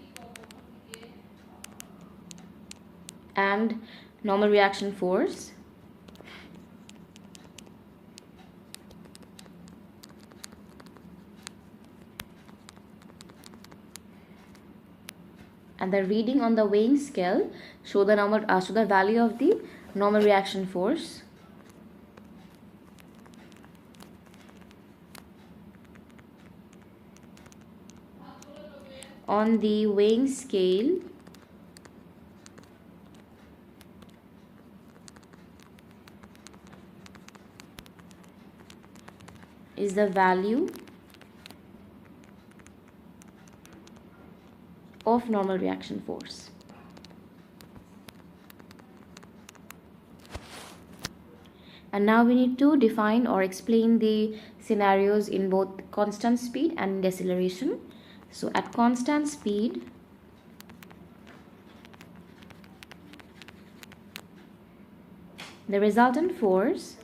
and normal reaction force and the reading on the weighing scale show the value of the normal reaction force. On the weighing scale is the value of normal reaction force. And now we need to define or explain the scenarios in both constant speed and deceleration. So at constant speed, the resultant force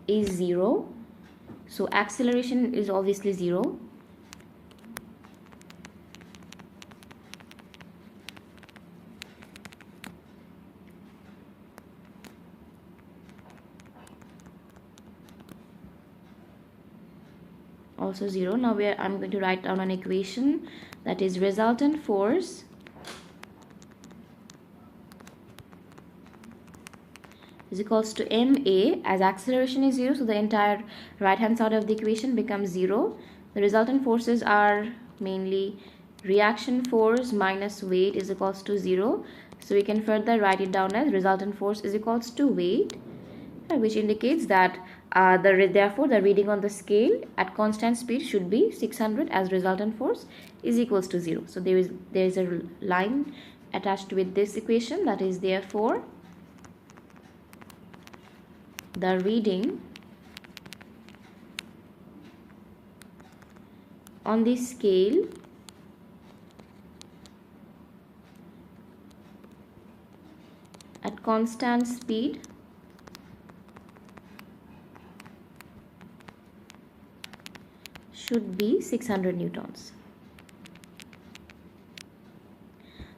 is 0. So acceleration is obviously 0. Also 0. Now I'm going to write down an equation, that is resultant force is equals to ma, as acceleration is 0, so the entire right hand side of the equation becomes 0. The resultant forces are mainly reaction force minus weight is equals to 0, so we can further write it down as resultant force is equals to weight, which indicates that therefore the reading on the scale at constant speed should be 600, as resultant force is equals to 0. So there is a line attached with this equation, that is therefore the reading on the scale at constant speed should be 600 newtons.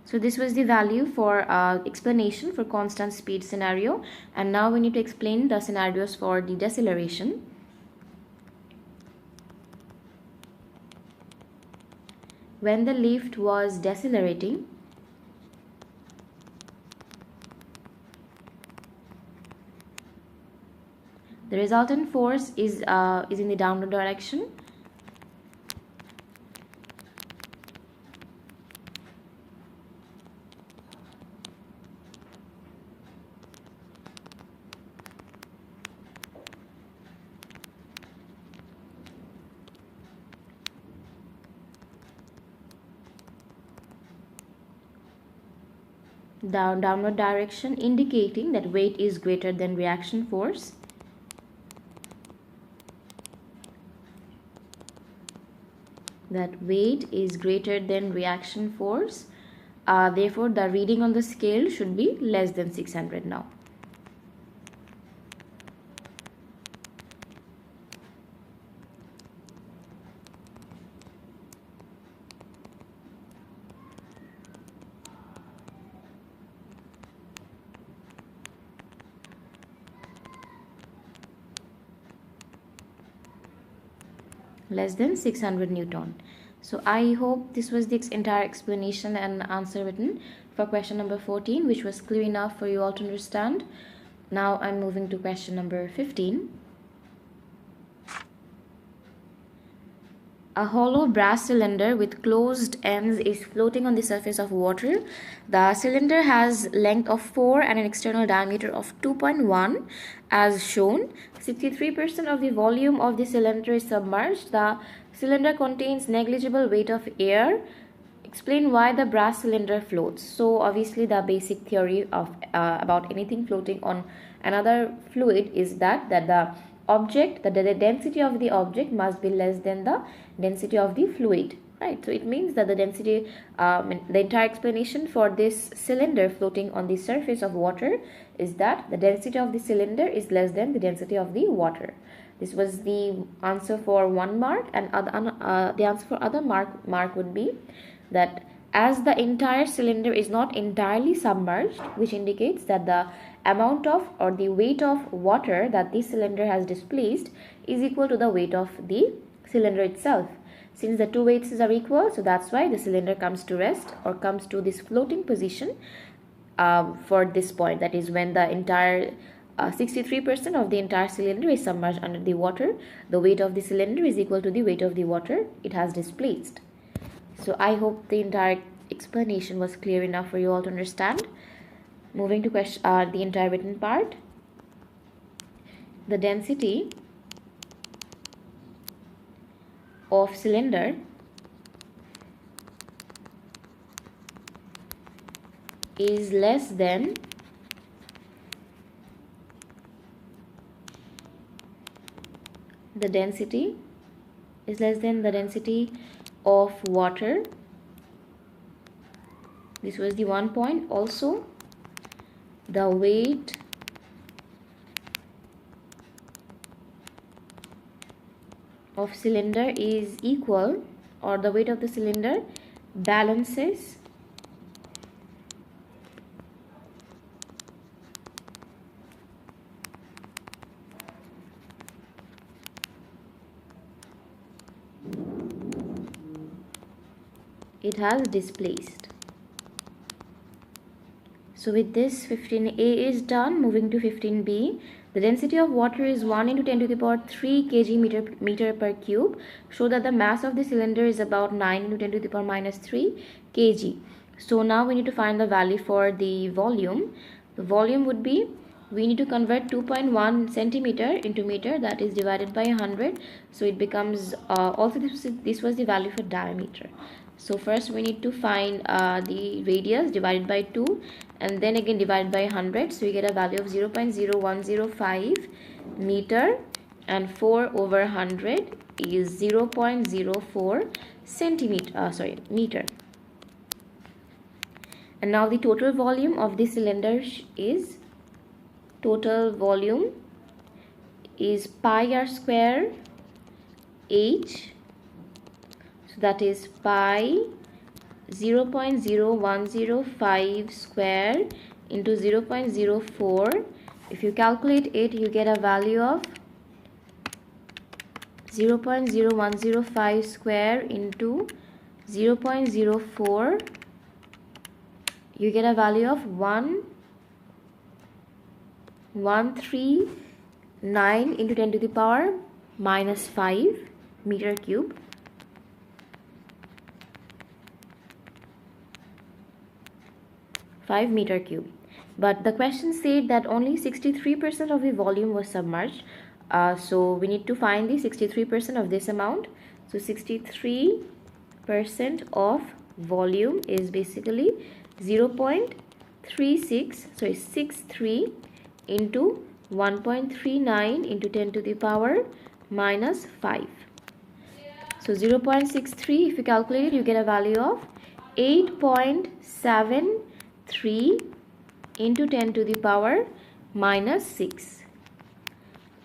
So this was the value for explanation for constant speed scenario, and now we need to explain the scenarios for the deceleration. When the lift was decelerating, the resultant force is in the downward direction. Downward direction, indicating that weight is greater than reaction force. That weight is greater than reaction force. Therefore, the reading on the scale should be less than 600 now. Less than 600 Newton. So I hope this was the entire explanation and answer written for question number 14, which was clear enough for you all to understand. Now I'm moving to question number 15. A hollow brass cylinder with closed ends is floating on the surface of water. The cylinder has length of 4 and an external diameter of 2.1 as shown. 63% of the volume of the cylinder is submerged. The cylinder contains negligible weight of air. Explain why the brass cylinder floats. So obviously the basic theory of about anything floating on another fluid is that the density of the object must be less than the density of the fluid, right? So it means that the density, the entire explanation for this cylinder floating on the surface of water is that the density of the cylinder is less than the density of the water. This was the answer for 1 mark, and the answer for other mark would be that as the entire cylinder is not entirely submerged, which indicates that the amount of or the weight of water that this cylinder has displaced is equal to the weight of the cylinder itself. Since the two weights are equal, so that's why the cylinder comes to rest or comes to this floating position for this point, that is when the entire 63% of the entire cylinder is submerged under the water. The weight of the cylinder is equal to the weight of the water it has displaced. So I hope the entire explanation was clear enough for you all to understand. Moving to the entire written part. The density of cylinder is less than the density of water. This was the one point. Also, the weight of cylinder is equal, or the weight of the cylinder balances it has displaced. So with this, 15A is done. Moving to 15B. The density of water is 1 into 10 to the power 3 kg meter per cube. Show that the mass of the cylinder is about 9 into 10 to the power minus 3 kg. So now we need to find the value for the volume. The volume would be, we need to convert 2.1 centimeter into meter, that is divided by 100. So it becomes, also this was the value for diameter. So first we need to find the radius divided by 2 and then again divided by 100. So we get a value of 0.0105 meter, and 4 over 100 is 0.04 meter. And now the total volume of the cylinder is, total volume is pi r square h. So that is pi 0.0105 square into 0.04. If you calculate it, you get a value of 0.0105 square into 0.04. You get a value of 1139 into 10 to the power minus 5 meter cube. But the question said that only 63% of the volume was submerged. So we need to find the 63% of this amount. So 63% of volume is basically 63 into 1.39 into 10 to the power minus 5. So 0.63, if you calculate it, you get a value of 8.73 into 10 to the power minus 6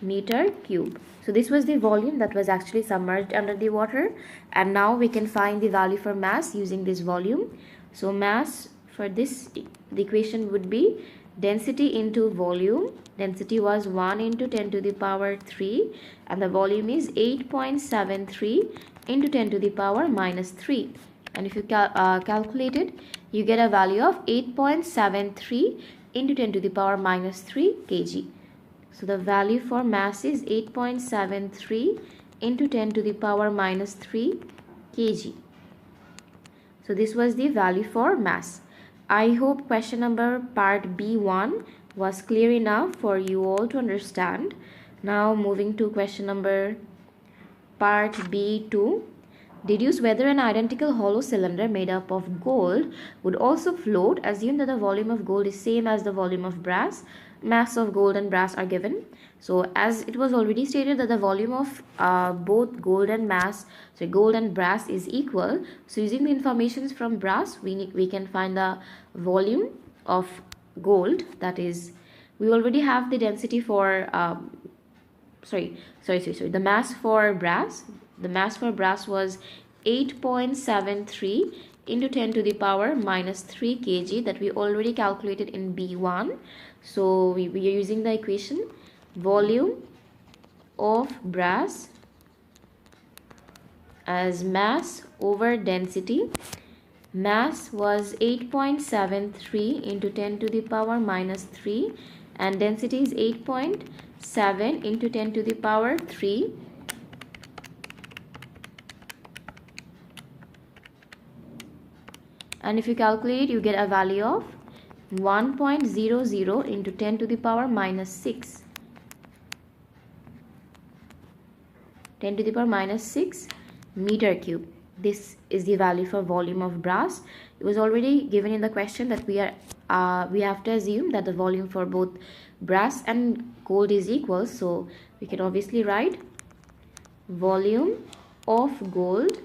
meter cube. So this was the volume that was actually submerged under the water, and now we can find the value for mass using this volume. So mass for this, the equation would be density into volume. Density was 1 into 10 to the power 3 and the volume is 8.73 into 10 to the power minus 3. And if you calculate it, you get a value of 8.73 into 10 to the power minus 3 kg. So the value for mass is 8.73 into 10 to the power minus 3 kg. So this was the value for mass. I hope question number part B1 was clear enough for you all to understand. Now moving to question number part B2. Deduce whether an identical hollow cylinder made up of gold would also float. Assume that the volume of gold is same as the volume of brass. Mass of gold and brass are given. So as it was already stated that the volume of both gold and brass is equal. So using the information from brass, we can find the volume of gold. That is, we already have the density for the mass for brass. The mass for brass was 8.73 into 10 to the power minus 3 kg that we already calculated in B1. So we are using the equation volume of brass as mass over density. Mass was 8.73 into 10 to the power minus 3 and density is 8.7 into 10 to the power 3. And if you calculate, you get a value of 1.00 into 10 to the power minus 6. 10 to the power minus 6 meter cube. This is the value for volume of brass. It was already given in the question that we have to assume that the volume for both brass and gold is equal. So we can obviously write volume of gold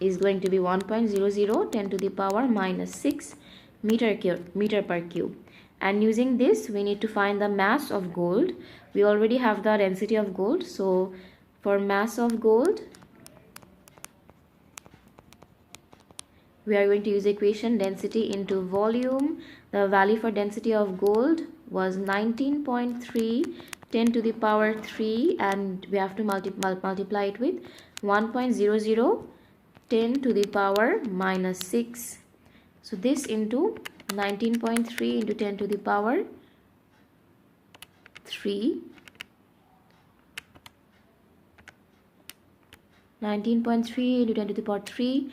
is going to be 1.00 10 to the power minus 6 meter per cube. And using this, we need to find the mass of gold. We already have the density of gold. So for mass of gold, we are going to use equation density into volume. The value for density of gold was 19.3 10 to the power 3, and we have to multiply it with 1.00 10 to the power minus 6. So this into 19.3 into 10 to the power 3. 19.3 into 10 to the power 3.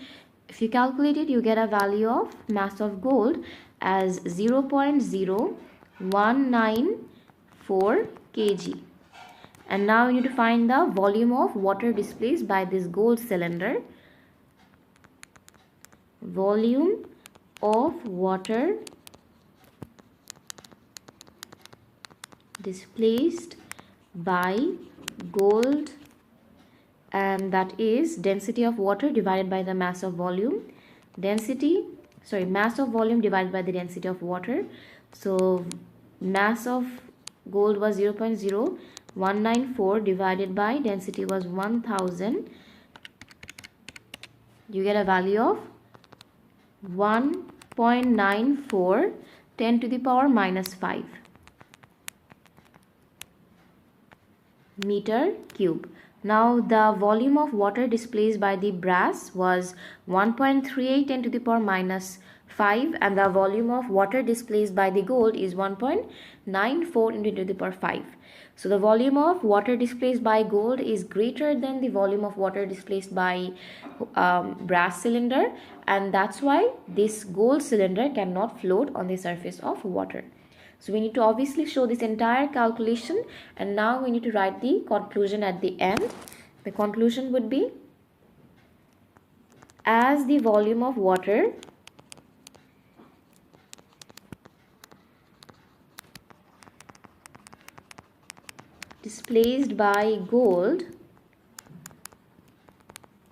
If you calculate it, you get a value of mass of gold as 0.0194 kg. And now we need to find the volume of water displaced by this gold cylinder. Volume of water displaced by gold, and that is density of water divided by the mass of volume. Mass of volume divided by the density of water. So mass of gold was 0.0194 divided by density was 1000. You get a value of 1.94 10 to the power minus 5 meter cube. Now the volume of water displaced by the brass was 1.38 10 to the power minus 5, and the volume of water displaced by the gold is 1.94 into 10 to the power 5. So the volume of water displaced by gold is greater than the volume of water displaced by brass cylinder, and that's why this gold cylinder cannot float on the surface of water. So we need to obviously show this entire calculation, and now we need to write the conclusion at the end. The conclusion would be, as the volume of water displaced by gold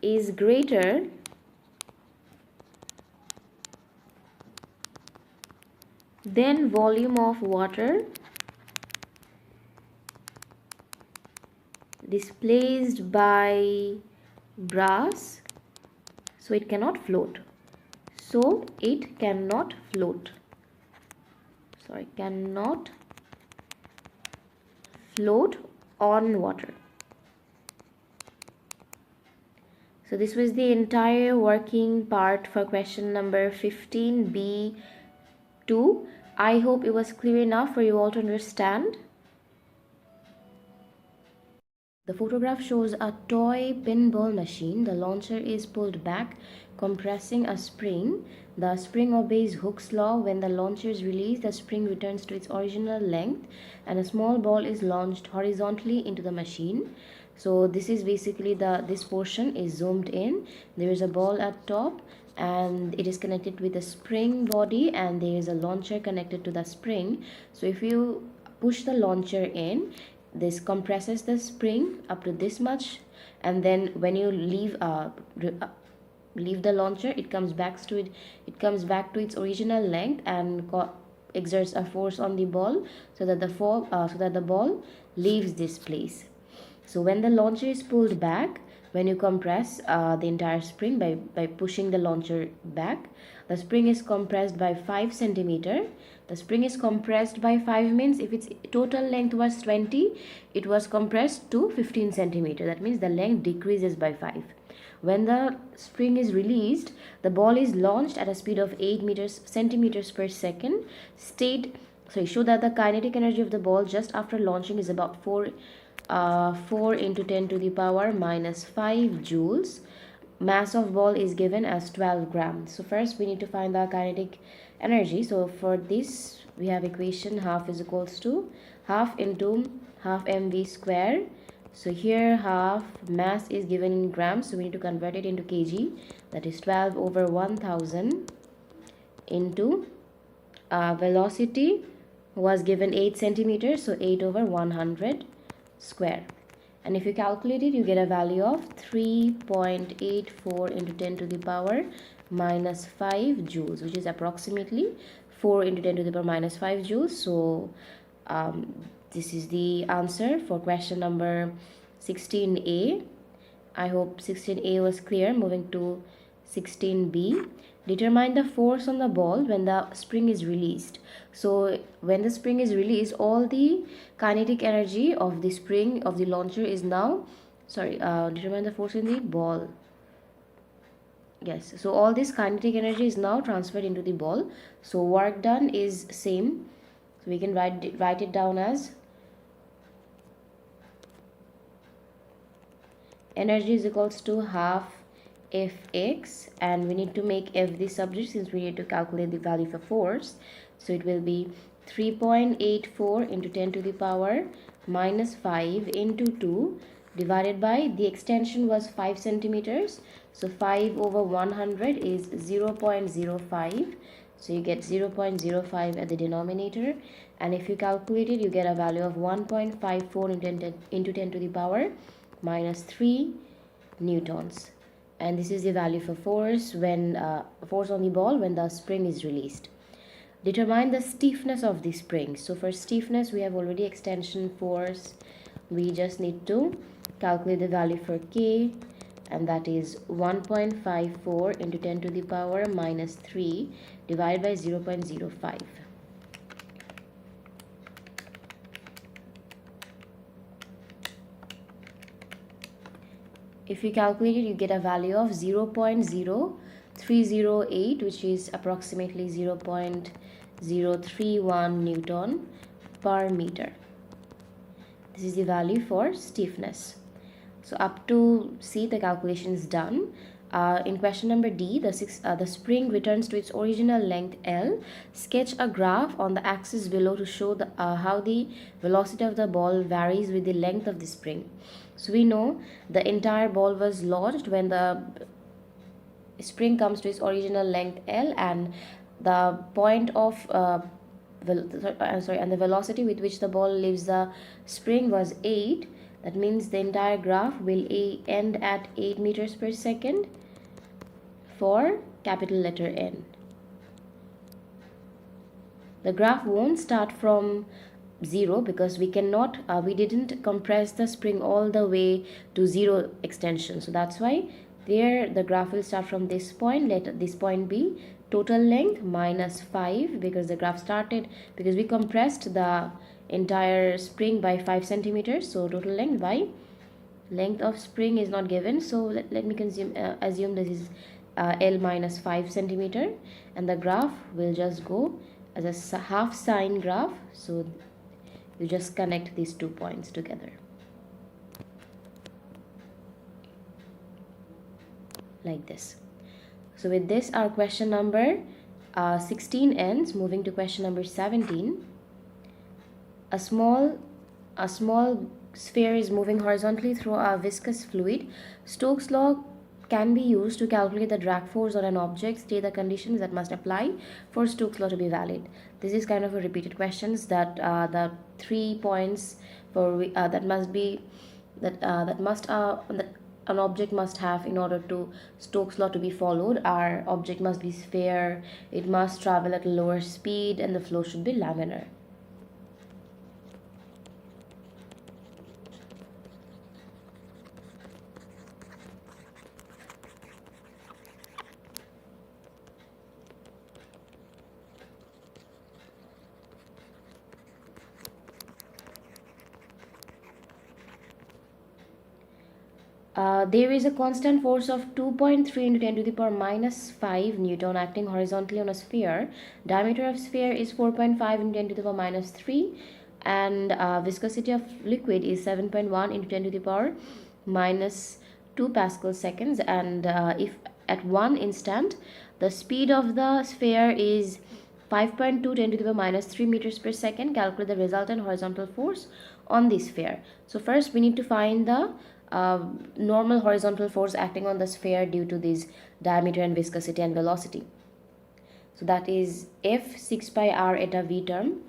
is greater than volume of water displaced by brass, so it cannot float. Cannot float on water. So this was the entire working part for question number 15B2. I hope it was clear enough for you all to understand. The photograph shows a toy pinball machine. The launcher is pulled back, compressing a spring. The spring obeys Hooke's law. When the launcher is released, the spring returns to its original length and a small ball is launched horizontally into the machine. So this is basically this portion is zoomed in. There is a ball at top and it is connected with a spring body, and there is a launcher connected to the spring. So if you push the launcher in, this compresses the spring up to this much, and then when you leave the launcher, it comes back to its original length and exerts a force on the ball so that the ball leaves this place. So when the launcher is pulled back, when you compress the entire spring by pushing the launcher back. The spring is compressed by 5 centimeter. The spring is compressed by 5 means if its total length was 20, it was compressed to 15 centimeter. That means the length decreases by 5. When the spring is released, the ball is launched at a speed of 8 centimeters per second. Show that the kinetic energy of the ball just after launching is about 4 into 10 to the power minus 5 joules. Mass of ball is given as 12 grams. So first we need to find the kinetic energy. So for this we have equation half is equals to half into half mv square. So here half mass is given in grams, so we need to convert it into kg. That is 12 over 1000 into velocity was given 8 centimeters, so 8 over 100 square. And if you calculate it, you get a value of 3.84 into 10 to the power minus 5 joules, which is approximately 4 into 10 to the power minus 5 joules. So this is the answer for question number 16A. I hope 16A was clear. Moving to 16B. Determine the force on the ball when the spring is released. So when the spring is released, all the kinetic energy of the spring of the launcher is now, determine the force in the ball. Yes, so all this kinetic energy is now transferred into the ball. So work done is same. So we can write it down as energy is equals to half Fx, and we need to make F the subject since we need to calculate the value for force. So it will be 3.84 into 10 to the power minus 5 into 2 divided by the extension was 5 centimeters. So 5 over 100 is 0.05. So you get 0.05 at the denominator, and if you calculate it, you get a value of 1.54 into 10 to the power minus 3 newtons. And this is the value for force when force on the ball when the spring is released. Determine the stiffness of the spring. So for stiffness, we have already extension force. We just need to calculate the value for K, and that is 1.54 into 10 to the power minus 3 divided by 0.05. If you calculate it, you get a value of 0.0308, which is approximately 0.031 Newton per meter. This is the value for stiffness. So up to C, the calculation is done. In question number D, the spring returns to its original length L. Sketch a graph on the axis below to show how the velocity of the ball varies with the length of the spring. So we know the entire ball was launched when the spring comes to its original length L, and the point of and the velocity with which the ball leaves the spring was 8. That means the entire graph will end at 8 meters per second for capital letter N. The graph won't start from 0 because we didn't compress the spring all the way to 0 extension. So that's why there the graph will start from this point. Let this point be total length minus 5 because the graph started because we compressed the entire spring by 5 centimeters. So total length by length of spring is not given, so let me assume this is L minus 5 centimeter, and the graph will just go as a half sine graph. So you just connect these 2 points together like this. So with this, our question number 16 ends. Moving to question number 17. A small sphere is moving horizontally through a viscous fluid. Stokes' law can be used to calculate the drag force on an object. State the conditions that must apply for Stokes' law to be valid. This is kind of a repeated questions that the 3 points for an object must have in order to Stokes' law to be followed. Our object must be sphere, it must travel at a lower speed, and the flow should be laminar. There is a constant force of 2.3 into 10 to the power minus 5 Newton acting horizontally on a sphere. Diameter of sphere is 4.5 into 10 to the power minus 3, and viscosity of liquid is 7.1 into 10 to the power minus 2 Pascal seconds. And if at one instant the speed of the sphere is 5.2 10 to the power minus 3 meters per second, calculate the resultant horizontal force on the sphere. So first we need to find the normal horizontal force acting on the sphere due to this diameter and viscosity and velocity. So that is F 6 pi r eta v term.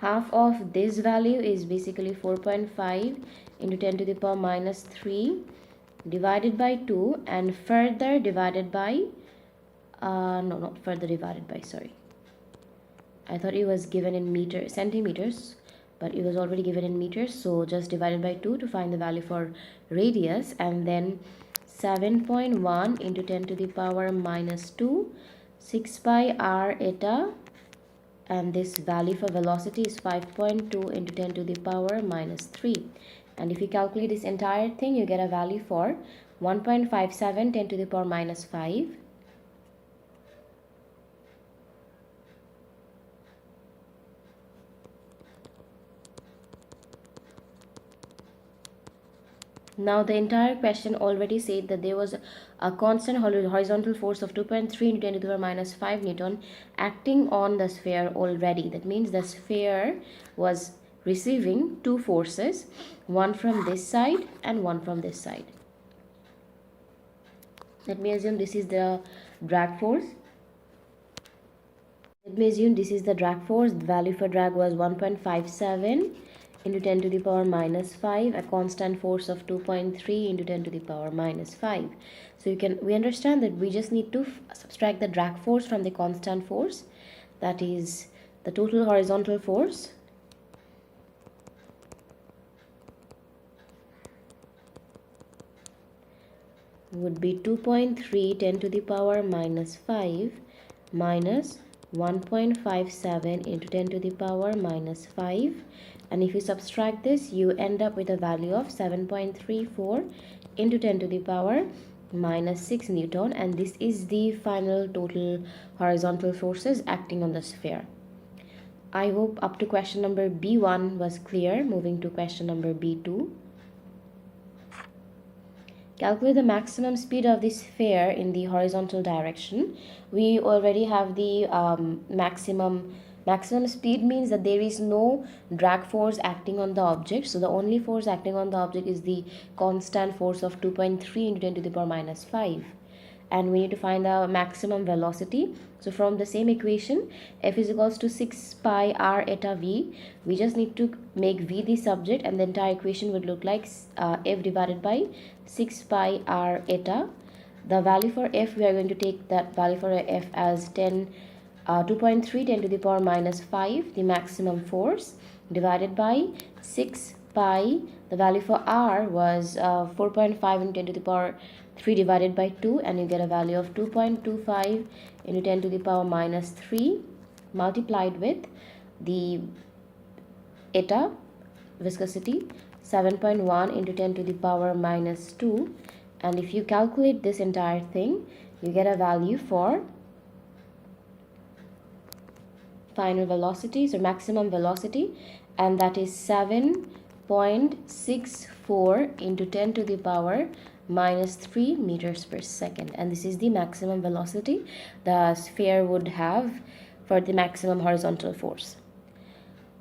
Half of this value is basically 4.5 into 10 to the power minus 3 divided by 2, and further divided by no, not further divided by, sorry, I thought it was given in centimeters, but it was already given in meters, so just divided by 2 to find the value for radius, and then 7.1 into 10 to the power minus 2 6 pi r eta, and this value for velocity is 5.2 into 10 to the power minus 3. And if you calculate this entire thing, you get a value for 1.57 10 to the power minus 5. Now the entire question already said that there was a constant horizontal force of 2.3 into 10 to the power minus 5 Newton acting on the sphere already. That means the sphere was receiving two forces, one from this side and one from this side. Let me assume this is the drag force. Let me assume this is the drag force. The value for drag was 1.57 into 10 to the power minus 5, a constant force of 2.3 into 10 to the power minus 5. So we understand that we just need to subtract the drag force from the constant force, that is the total horizontal force. Would be 2.3 10 to the power minus 5 minus 1.57 into 10 to the power minus 5, and if you subtract this, you end up with a value of 7.34 into 10 to the power minus 6 Newton, and this is the final total horizontal forces acting on the sphere. I hope up to question number B1 was clear. Moving to question number B2. Calculate the maximum speed of the sphere in the horizontal direction. We already have the maximum speed means that there is no drag force acting on the object. So the only force acting on the object is the constant force of 2.3 into 10 to the power minus 5. And we need to find the maximum velocity. So from the same equation, F is equals to 6 pi r eta v, we just need to make v the subject, and the entire equation would look like F divided by 6 pi r eta. The value for F, we are going to take that value for F as 2.3 10 to the power minus 5, the maximum force, divided by 6 pi. The value for r was 4.5 into 10 to the power 3 divided by 2, and you get a value of 2.25 into 10 to the power minus 3 multiplied with the eta, viscosity, 7.1 into 10 to the power minus 2, and if you calculate this entire thing, you get a value for final velocity, so maximum velocity, and that is 7.64 into 10 to the power minus 3 meters per second, and this is the maximum velocity the sphere would have for the maximum horizontal force.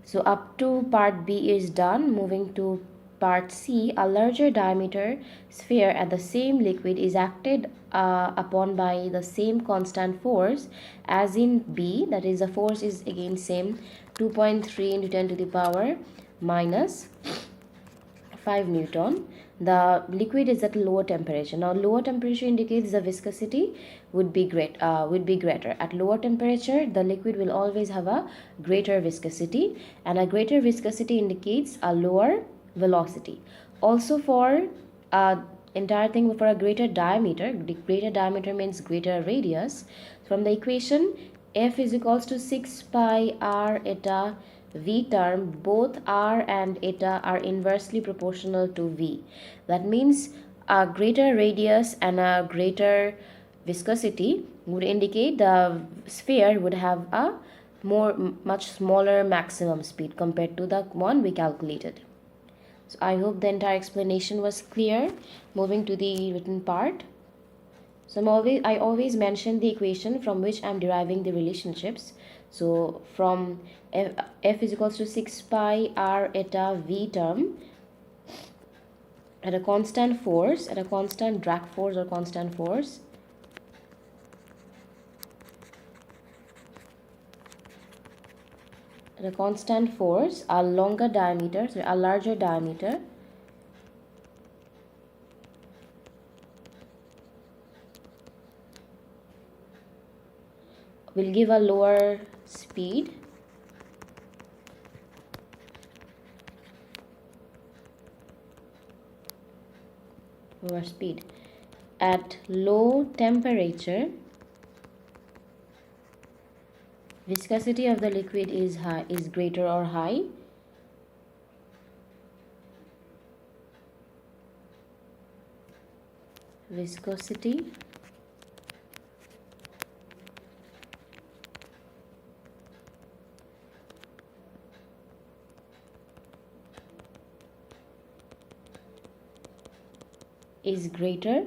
So up to part B is done. Moving to part C, a larger diameter sphere at the same liquid is acted upon by the same constant force as in B, that is the force is again same, 2.3 into 10 to the power minus 5 Newton. The liquid is at lower temperature. Now lower temperature indicates the viscosity would be greater. At lower temperature, the liquid will always have a greater viscosity, and a greater viscosity indicates a lower velocity. Also for entire thing, for a greater diameter means greater radius. From the equation, F is equals to 6 pi r eta v term. Both r and eta are inversely proportional to v. That means a greater radius and a greater viscosity would indicate the sphere would have a much smaller maximum speed compared to the one we calculated. So I hope the entire explanation was clear. Moving to the written part. So I always mention the equation from which I'm deriving the relationships. So from F is equals to 6 pi r eta v term at a constant force, at a constant drag force or constant force, at a constant force, a larger diameter will give a lower speed. At low temperature, viscosity of the liquid is greater or high. Viscosity is greater,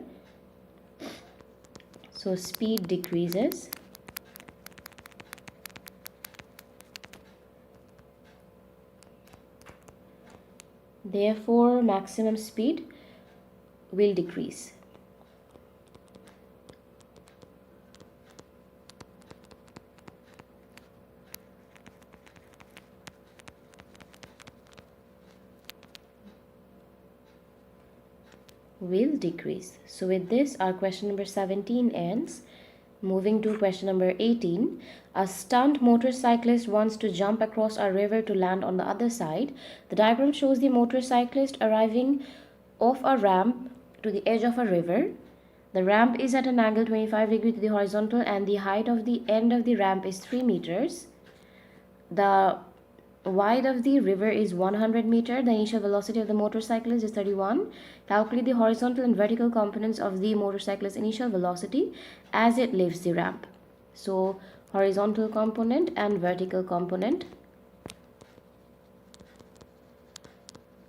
so speed decreases. Therefore, maximum speed will decrease. So with this, our question number 17 ends. Moving to question number 18. A stunt motorcyclist wants to jump across a river to land on the other side. The diagram shows the motorcyclist arriving off a ramp to the edge of a river. The ramp is at an angle 25 degrees to the horizontal and the height of the end of the ramp is 3 meters. The width of the river is 100 meters. The initial velocity of the motorcyclist is 31. Calculate the horizontal and vertical components of the motorcyclist's initial velocity as it leaves the ramp. So horizontal component and vertical component.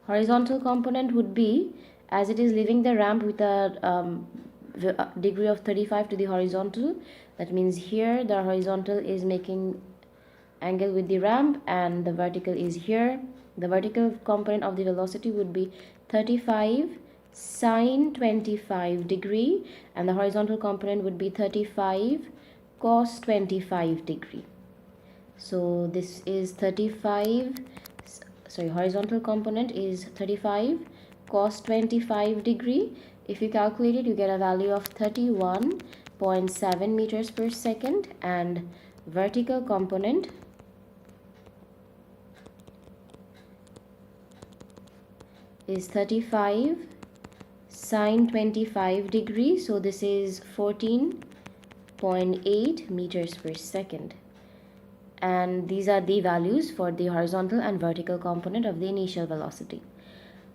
Horizontal component would be as it is leaving the ramp with a degree of 35 to the horizontal. That means here the horizontal is making angle with the ramp and the vertical is here. The vertical component of the velocity would be 35 sine 25 degree and the horizontal component would be 35 cos 25 degree. So this is horizontal component is 35 cos 25 degree. If you calculate it, you get a value of 31.7 meters per second, and vertical component is 35 sine 25 degree. So this is 14.8 meters per second. And these are the values for the horizontal and vertical component of the initial velocity.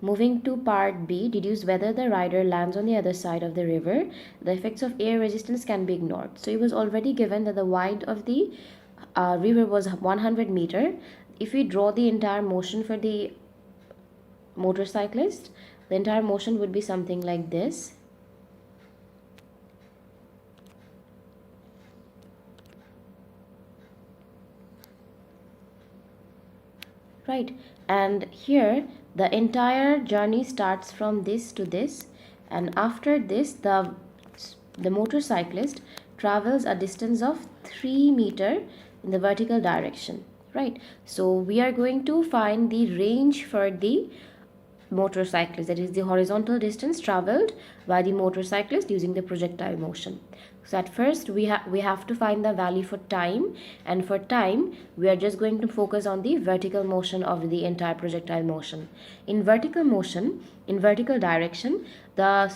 Moving to part B, deduce whether the rider lands on the other side of the river. The effects of air resistance can be ignored. So it was already given that the width of the river was 100 meter. If we draw the entire motion for the motorcyclist, the entire motion would be something like this. Right, and here the entire journey starts from this to this, and after this the motorcyclist travels a distance of 3 meter in the vertical direction. Right, so we are going to find the range for the motorcyclist, that is the horizontal distance traveled by the motorcyclist using the projectile motion. So at first we have to find the value for time, and for time we are just going to focus on the vertical motion of the entire projectile motion. In vertical motion, in vertical direction, the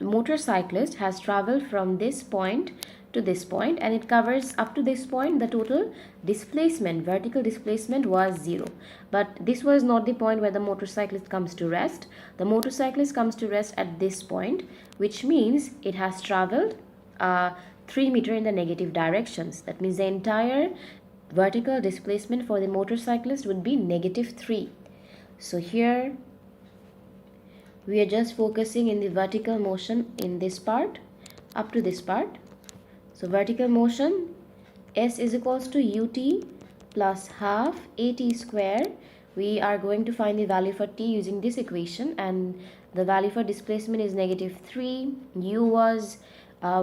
motorcyclist has traveled from this point to this point, and it covers up to this point. The total displacement, vertical displacement, was 0. But this was not the point where the motorcyclist comes to rest. The motorcyclist comes to rest at this point, which means it has traveled 3 meter in the negative directions. That means the entire vertical displacement for the motorcyclist would be -3. So here we are just focusing in the vertical motion in this part up to this part. So vertical motion, S is equals to ut plus half at square. We are going to find the value for t using this equation, and the value for displacement is -3. U was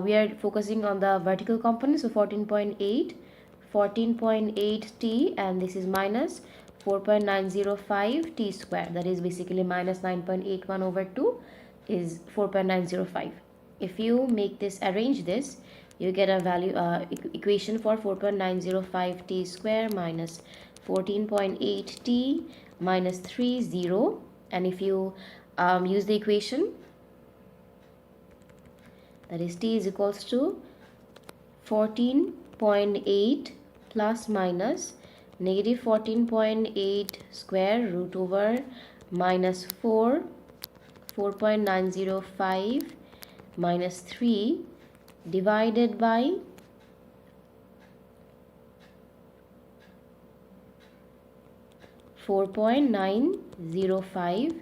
we are focusing on the vertical component, so 14.8 t, and this is minus 4.905 t square. That is basically minus 9.81 over 2 is 4.905. If you make this, arrange this, you get a value equation for 4.905 t square minus 14.8 t minus 30, and if you use the equation, that is t is equals to 14.8 plus minus negative 14.8 square root over minus 4.905 minus 3 divided by 4.905.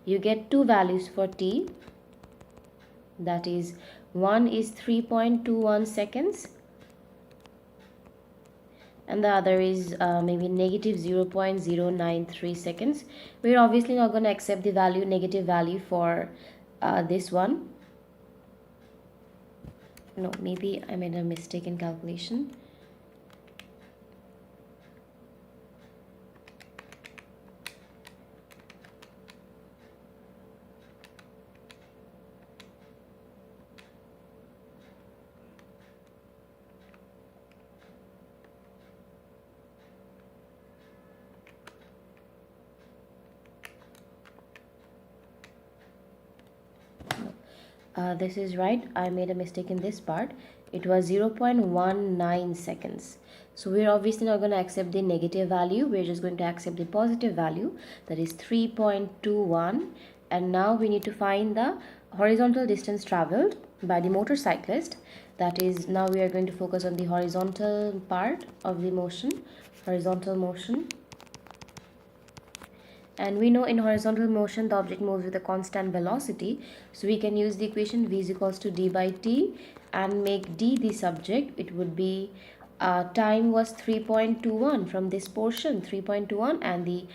You get two values for t, that is one is 3.21 seconds and the other is maybe negative 0.093 seconds. We're obviously not going to accept the value, negative value for this one. No, maybe I made a mistake in calculation. This is right. I made a mistake in this part. It was 0.19 seconds. So we're obviously not going to accept the negative value. We're just going to accept the positive value, that is 3.21. And now we need to find the horizontal distance traveled by the motorcyclist. That is, now we are going to focus on the horizontal part of the motion, horizontal motion. And we know in horizontal motion the object moves with a constant velocity, so we can use the equation v is equals to d by t and make d the subject. It would be time was 3.21 from this portion, 3.21, and the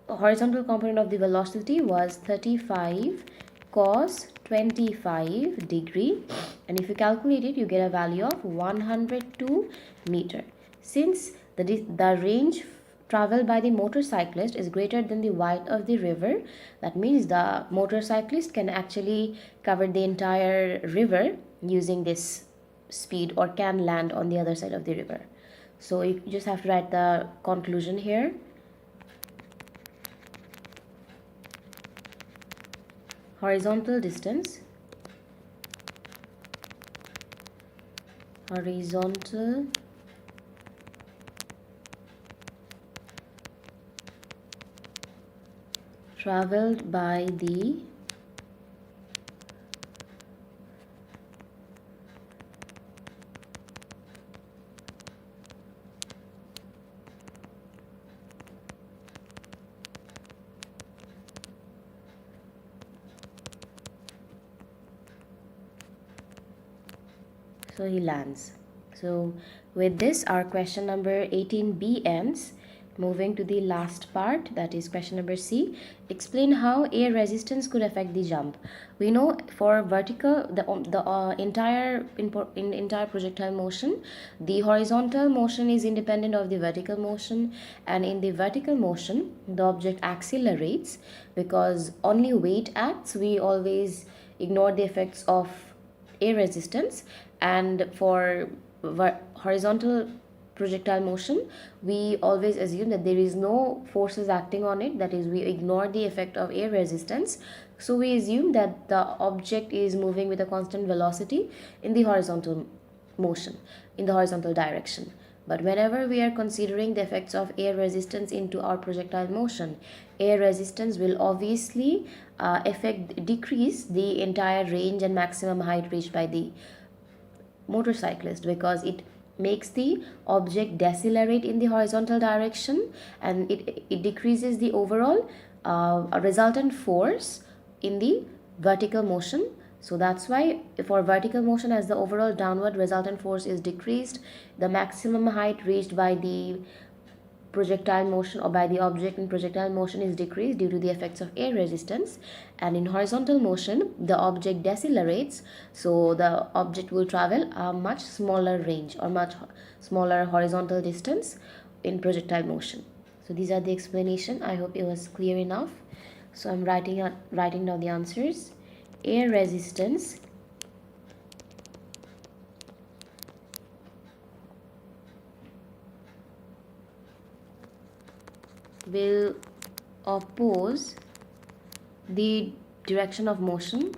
horizontal component of the velocity was 35 cos 25 degree, and if you calculate it you get a value of 102 meter. Since the range traveled by the motorcyclist is greater than the width of the river, that means the motorcyclist can actually cover the entire river using this speed, or can land on the other side of the river. So you just have to write the conclusion here. Horizontal distance, horizontal traveled by the so he lands. So with this our question number 18b ends. Moving to the last part, that is question number C. Explain how air resistance could affect the jump. We know for vertical, the entire projectile motion, the horizontal motion is independent of the vertical motion, and in the vertical motion the object accelerates because only weight acts. We always ignore the effects of air resistance, and for horizontal projectile motion we always assume that there is no forces acting on it, that is, we ignore the effect of air resistance. So we assume that the object is moving with a constant velocity in the horizontal motion in the horizontal direction. But whenever we are considering the effects of air resistance into our projectile motion, air resistance will obviously decrease the entire range and maximum height reached by the motorcyclist, because it makes the object decelerate in the horizontal direction, and it decreases the overall resultant force in the vertical motion. So that's why for vertical motion, as the overall downward resultant force is decreased, the maximum height reached by the projectile motion or by the object in projectile motion is decreased due to the effects of air resistance. And in horizontal motion, the object decelerates, so the object will travel a much smaller range or much smaller horizontal distance in projectile motion. So these are the explanation. I hope it was clear enough. So I'm writing down the answers. Air resistance will oppose the direction of motion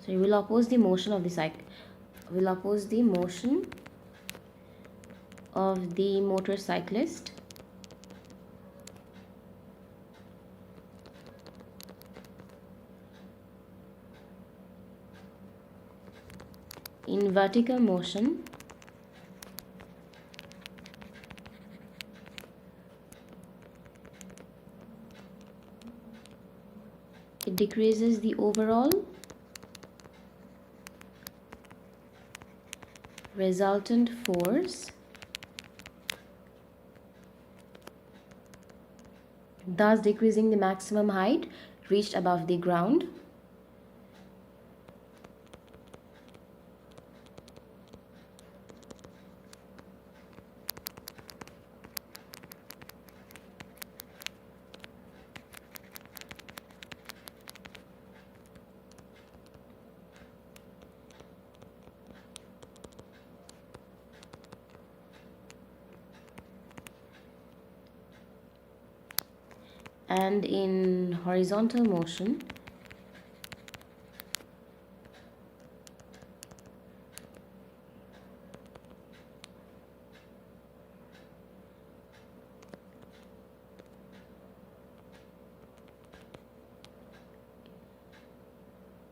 so it will oppose the motion of the motorcyclist in vertical motion it decreases the overall resultant force, thus decreasing the maximum height reached above the ground. And in horizontal motion,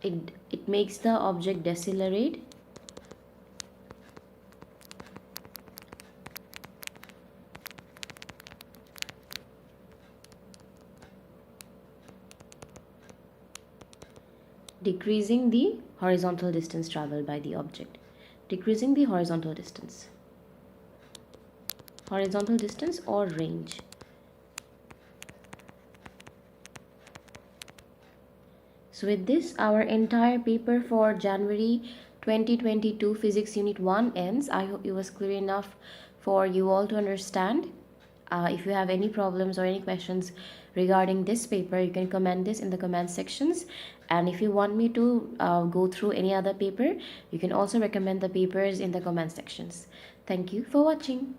it makes the object decelerate decreasing the horizontal distance traveled by the object, decreasing the horizontal distance or range. So with this, our entire paper for January 2022 Physics Unit 1 ends. I hope it was clear enough for you all to understand. If you have any problems or any questions regarding this paper, you can comment this in the comment sections. And if you want me to go through any other paper, you can also recommend the papers in the comment sections. Thank you for watching.